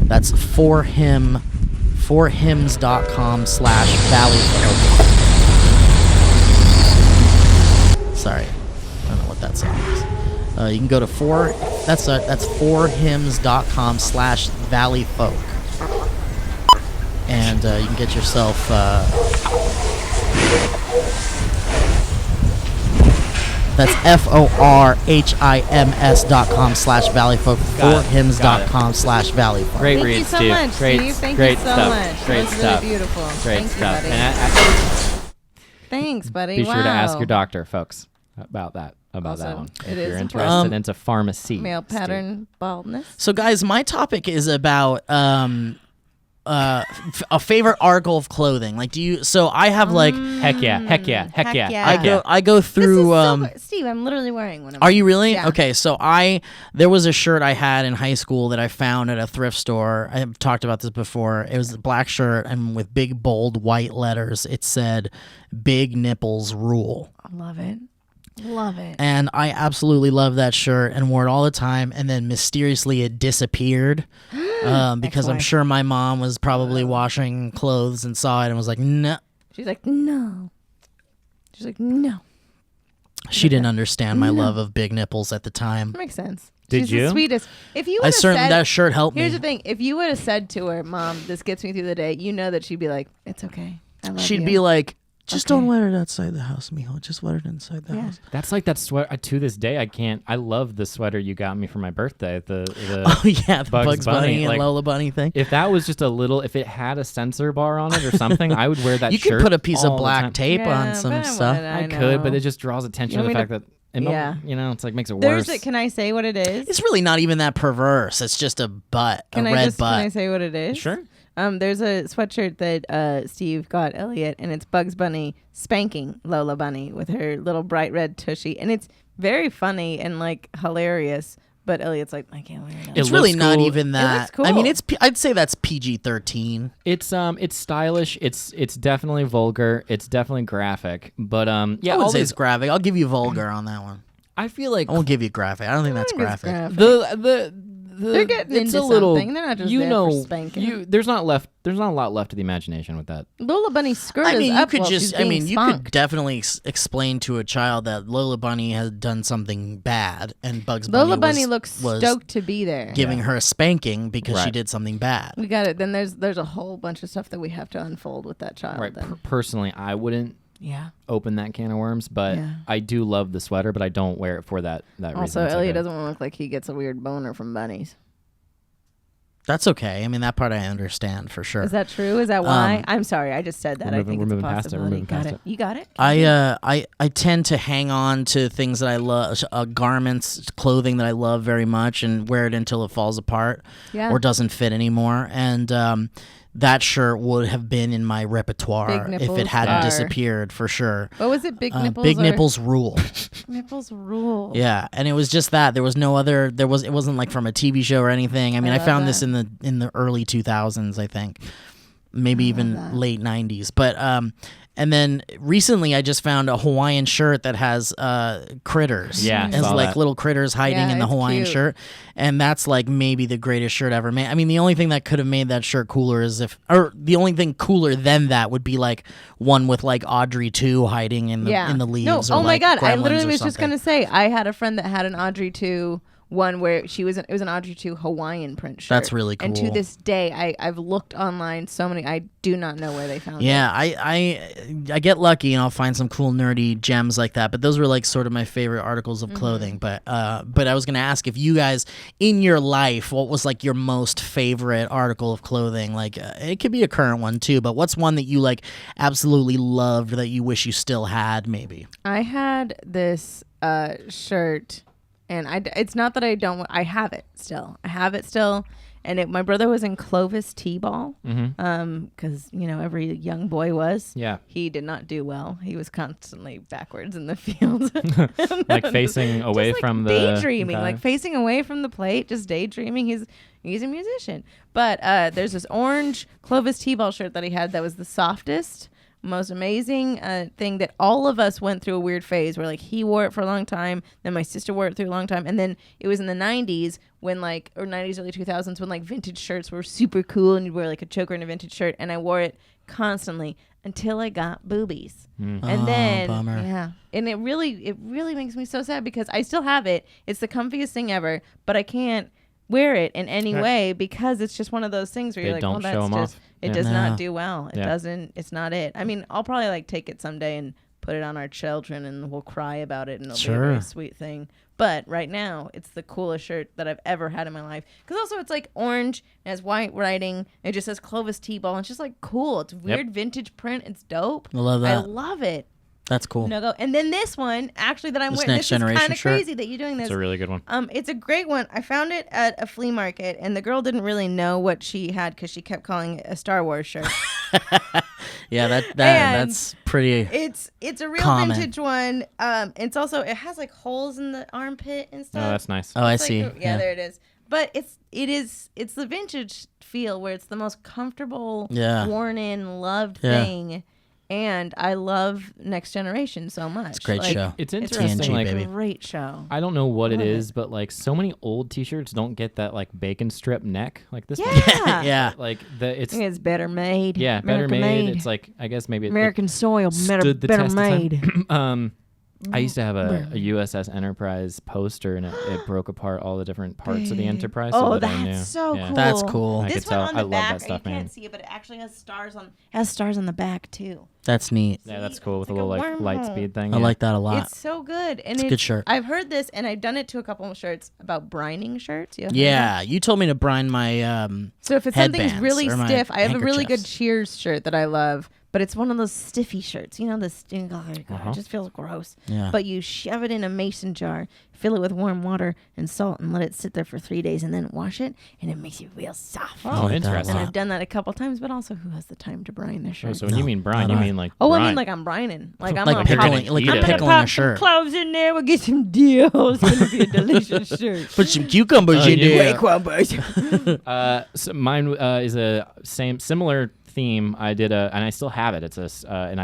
That's forhims.com/valleyfolk. Sorry, I don't know what that song is. You can go to that's forhims.com/valleyfolk, and you can get yourself. That's forhims.com/valleyfolk. Forhims.com/valleyfolk. Great Thank read, you so Steve. much, Great, Steve. Thank great you so stuff. much. Great That was stuff. really beautiful. Great Thank stuff. you, buddy. And Thanks, buddy. be sure to Wow. ask your doctor, folks, about that. About that Also, one. it If is you're important. interested into pharmacy. Male Steve. pattern baldness. So, guys, my topic is about a favorite article of clothing. Like, do you? So I have like. Heck yeah. Heck yeah. Heck Heck yeah. yeah. Heck yeah. I go through. Steve, I'm literally wearing one of Are them. you really? Yeah. Okay, so there was a shirt I had in high school that I found at a thrift store. I have talked about this before. It was a black shirt, and with big bold white letters, it said "Big Nipples Rule." I love it. Love it. And I absolutely love that shirt and wore it all the time. And then mysteriously it disappeared because I'm Ex-wife. sure my mom was probably washing clothes and saw it and was like, no. She's like, no. She's like, no. She didn't understand my love of big nipples at the time. That makes sense. Did She's you? the sweetest. If you I would've certainly said, that shirt helped here's me. the thing. If you would have said to her, Mom, this gets me through the day, you know that she'd be like, it's okay. I love She'd you. be like, just Okay. don't wear it outside the house, mijo. Just wear it inside the Yeah. house. That's like that sweater. To this day, I can't. I love the sweater you got me for my birthday. The Oh yeah, the Bugs Bunny and like, Lola Bunny thing. If that was just a little, if it had a sensor bar on it or something, I would wear that You shirt. could put a piece all of the black time. tape Yeah, on some but stuff. I know. could, but it just draws attention to You the want fact me that Yeah. you know, it's like makes it There's worse. it. Can I say what it is? It's really not even that perverse. It's just a butt, Can a I red just butt. Can I say what it is? Sure. There's a sweatshirt that Steve got Elliot, and it's Bugs Bunny spanking Lola Bunny with her little bright red tushy, and it's very funny and like hilarious. But Elliot's like, I can't wear it. It's It really looks not cool. even that. looks I mean, cool. I'd say that's PG-13. It's stylish. It's definitely vulgar. It's definitely graphic. But I yeah, wouldn't all say these, it's graphic. I'll give you vulgar on that one. I feel like I won't give you graphic. I don't think that's graphic. They're getting it's into a little, something. They're not just you there know, for spanking. there's not a lot left to the imagination with that. Lola Bunny's skirt I mean, is you up could while just. she's I being mean, you spunked. could definitely explain to a child that Lola Bunny has done something bad, and Bugs Bunny Lola Bunny looks was stoked to be there. giving her a spanking because she Right. did something bad. We got it. Then there's a whole bunch of stuff that we have to unfold with that child. Right. Then. Personally, I wouldn't Yeah. open that can of worms, but Yeah. I do love the sweater, but I don't wear it for that reason. Also, It's like Elliot a- doesn't want to look like he gets a weird boner from bunnies. That's okay. I mean, that part I understand for sure. Is that true? Is that why? I'm sorry. I just said that. We're I think moving it's a past it. We're possibility. moving Got past it. it. You got it? I tend to hang on to things that I love, garments, clothing that I love very much, and wear it until it falls apart Yeah. or doesn't fit anymore. And that shirt would have been in my repertoire Big if nipples it hadn't are- disappeared for sure. What was it? Big nipples. Big or- nipples rule. Nipples rule. Yeah, and it was just that. There was no other. It wasn't like from a TV show or anything. I mean, I I love found this that. in the early 2000s, I think, maybe even that. late 90s. But and then recently I just found a Hawaiian shirt that has critters. Yeah, it has saw like that. little critters hiding Yeah, in the it's Hawaiian cute. shirt, and that's like maybe the greatest shirt ever made. I mean, the only thing that could have made that shirt cooler is or the only thing cooler than that would be like one with like Audrey 2 hiding in the leaves. No, or oh my like God. I Gremlins literally or was just something. going to say, I had a friend that had an Audrey 2 one where it was an Audrey 2 Hawaiian print shirt. That's really And to cool. this day, I've looked online so many, I do not know where they found it. Yeah, I get lucky and I'll find some cool nerdy gems like that. But those were like sort of my favorite articles of clothing. But I was gonna ask if you guys in your life, what was like your most favorite article of clothing? Like it could be a current one too, but what's one that you like absolutely loved that you wish you still had? Maybe. I had this shirt, and it's not that I don't. I have it still. And my brother was in Clovis T-ball, because every young boy was. Yeah. He did not do well. He was constantly backwards in the field, Like facing away just, like, from the daydreaming, guy. like facing away from the plate, just daydreaming. He's a musician, but there's this orange Clovis T-ball shirt that he had that was the softest, most amazing thing that all of us went through a weird phase where like he wore it for a long time, then my sister wore it through a long time, and then it was in the 90s when or 90s early 2000s when like vintage shirts were super cool and you'd wear like a choker and a vintage shirt, and I wore it constantly until I got boobies. And then bummer. yeah, and it really makes me so sad because I still have it. It's the comfiest thing ever, but I can't wear it in any way because it's just one of those things where They you're like, don't well, that's show 'em just off. it Yeah. does No. not do well. It Yeah. doesn't. It's not it. I mean, I'll probably like take it someday and put it on our children and we'll cry about it and it'll be a Sure. very sweet thing. But right now, it's the coolest shirt that I've ever had in my life. Because also it's like orange and has white writing. It just says Clovis T-ball. It's just like cool. It's weird vintage print. It's dope. I love that. I love it. That's cool. No go. And then this one, actually, that I'm This wearing. Next This is Generation kind of shirt? crazy that you're doing this. It's a really good one. It's a great one. I found it at a flea market, and the girl didn't really know what she had because she kept calling it a Star Wars shirt. Yeah, And that's pretty. It's a real Common. vintage one. It's also it has like holes in the armpit and stuff. Oh, that's nice. Oh, I It's like see. yeah, there it is. But it's the vintage feel where it's the most comfortable, Yeah. worn in, loved Yeah. thing. And I love Next Generation so much. It's a great Like, show. It's It's interesting. TNG, Like baby. a great show. I don't know what it Love is, but like so many old T-shirts don't get that like bacon strip neck like this one. Yeah. Yeah. Like I it's think it's better made. yeah better American made. It's like I guess maybe American soil, better, stood the better test of time. made. I used to have a USS Enterprise poster, and it broke apart all the different parts of the Enterprise. Oh, so that I knew. that's so Yeah. cool. That's cool. I This could one tell. on I the love back, that stuff, you man. can't see it, but it actually has stars on the back too. That's neat. Yeah, that's cool with It's a like little a like light wormhole. speed thing. I yeah. like that a lot. It's so good, and It's a good shirt. I've heard this, and I've done it to a couple of shirts about brining shirts. You ever heard Yeah, you told me to brine my that? So if it's something's headbands really or my stiff, I have a really good handkerchiefs. Cheers shirt that I love. but it's one of those stiffy shirts. You know, it just feels gross. Yeah. But you shove it in a mason jar, fill it with warm water and salt, and let it sit there for 3 days, and then wash it, and it makes you real soft. Oh, that interesting. And I've done that a couple times, but also, who has the time to brine their shirt? Oh, so when you mean brine, you mean like I brine. mean like I'm brining. Like I'm like gonna pickling, pop- like eat you're it. I'm gonna pickling pop a shirt. some cloves in there. We'll get some deal. It's gonna be a delicious shirt. Put some cucumbers in Onion. there. Cucumbers. So mine is a similar theme. I did and I still have it. It's and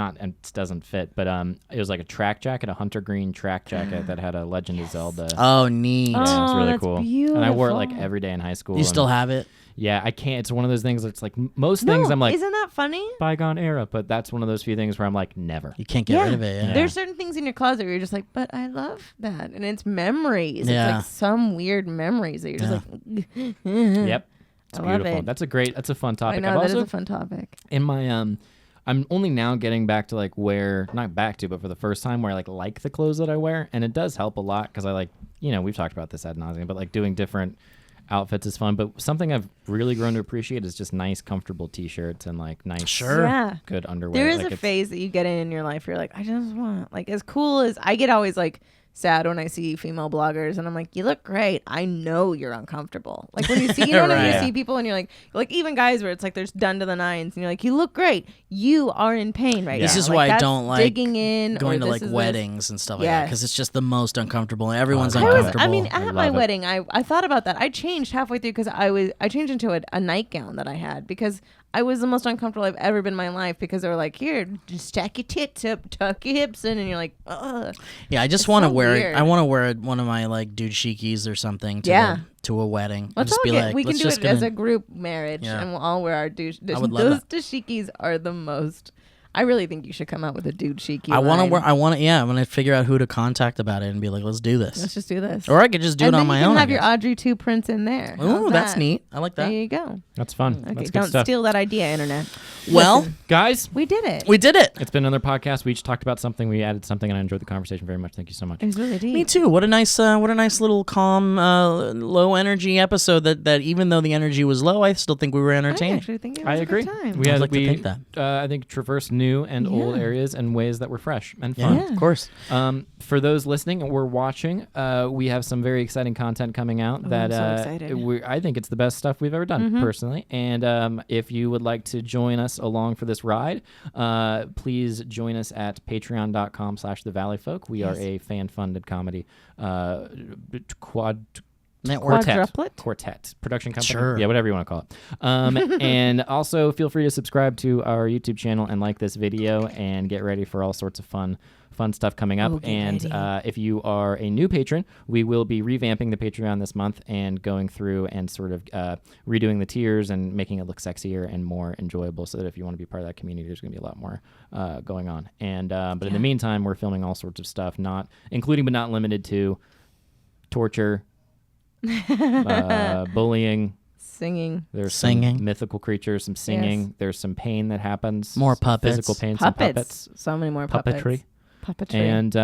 it doesn't fit, but it was like a track jacket, a hunter green track jacket that had a Legend of Zelda. Oh, neat. Yeah, it's Oh, really that's cool. And I wore it like beautiful. every day in high school. You still have it? Yeah, I can't. It's one of those things that's like most things I'm like isn't that funny? bygone era, but that's one of those few things where I'm like never. You can't get rid of it. Yeah. There's certain things in your closet where you're just like, but I love that, and it's memories. Yeah. It's like some weird memories that you're just like. Yep. It's I love beautiful. it. That's a fun topic. I know I've that is also a fun topic. in my I'm only now getting back to like where not back to, but for the first time where I like the clothes that I wear, and it does help a lot because I like we've talked about this ad nauseum, but like doing different outfits is fun. But something I've really grown to appreciate is just nice, comfortable T-shirts and like nice, Sure. Yeah. good underwear. There is Like, a it's- phase that you get in your life. You're like, I just want like as cool as I get. Always like sad when I see female bloggers, and I'm like, you look great. I know you're uncomfortable. Like when you see, when Right. you see people, and you're like even guys where it's like there's done to the nines, and you're like, you look great. You are in pain right now. This is Like, why I that's don't like digging in going or to this like is weddings and stuff like that Yes. because it's just the most uncomfortable. Everyone's I I was, uncomfortable. I mean, I at my love it. wedding, I thought about that. I changed halfway through because I changed into a nightgown that I had because I was the most uncomfortable I've ever been in my life because they were like, here, just stack your tits up, tuck your hips in, and you're like, ugh. Yeah, I just It's want to so wear weird. I want to wear one of my like dude shikis or something to Yeah. to a wedding. Let's just all be get, like, we can let's do just it get as in- a group marriage, Yeah. and we'll all wear our douche. I would love Those dashikis are the most. I really think you should come out with a dude shiki. I want to line. wear. I want to. Yeah, I'm gonna figure out who to contact about it and be like, let's do this. Let's just do this. Or I could just do and it then on my you can own. have your Audrey 2 prints in there. Oh, How's that's that? neat. I like There that. you go. That's fun. Okay, That's good don't stuff. steal that idea, internet. Well, Listen, Guys, we did it. we did it. it's been another podcast. We each talked about something. We added something, and I enjoyed the conversation very much. Thank you so much. It was really deep. Me too. What a nice little calm, low energy episode. That even though the energy was low, I still think we were I entertaining. actually think it I was agree. a good time. We I'd had like to think that. I think traversed new and old Yeah. areas in ways that were fresh and Yeah, fun. Yeah. of course. For those listening or watching, we have some very exciting content coming out Oh, that I'm so excited. I think it's the best stuff we've ever done personally. And if you would like to join us along for this ride, please join us at patreon.com/thevalleyfolk. We are a fan-funded comedy Network. quartet production company. Sure. Yeah, whatever you want to call it. And also feel free to subscribe to our YouTube channel and like this video and get ready for all sorts of fun stuff coming up. Oh, get And ready. if you are a new patron, we will be revamping the Patreon this month and going through and sort of redoing the tiers and making it look sexier and more enjoyable so that if you want to be part of that community, there's going to be a lot more going on. And but in the meantime, we're filming all sorts of stuff, not including but not limited to torture, bullying. Singing. There's Singing. some mythical creatures, some singing. Yes. There's some pain that happens. More some puppets. Physical pain, Puppets. some puppets. So many more Puppetry. Puppetry. And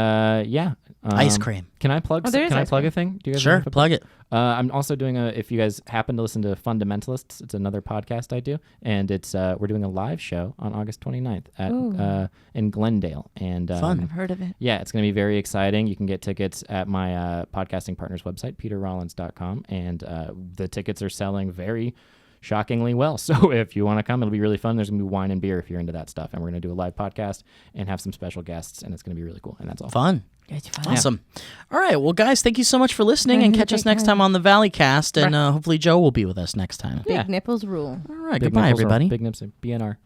yeah. Ice cream. Can I plug? Oh, there is Can I ice plug cream. a thing? Do you guys Sure, want to plug it. I'm also doing if you guys happen to listen to Fundamentalists, it's another podcast I do, and it's we're doing a live show on August 29th at in Glendale, and Fun. I've heard of it. yeah, it's going to be very exciting. You can get tickets at my podcasting partner's website, peterrollins.com, and the tickets are selling very shockingly well. So if you want to come, it'll be really fun. There's going to be wine and beer if you're into that stuff, and we're going to do a live podcast and have some special guests, and it's going to be really cool. And that's all. Fun. It's fun. Awesome. All right. Well, guys, thank you so much for listening, and catch us next time on the Valleycast, and hopefully Joe will be with us next time. Big nipples rule. All right. Big Goodbye, nipples or everybody. Big nips. BNR.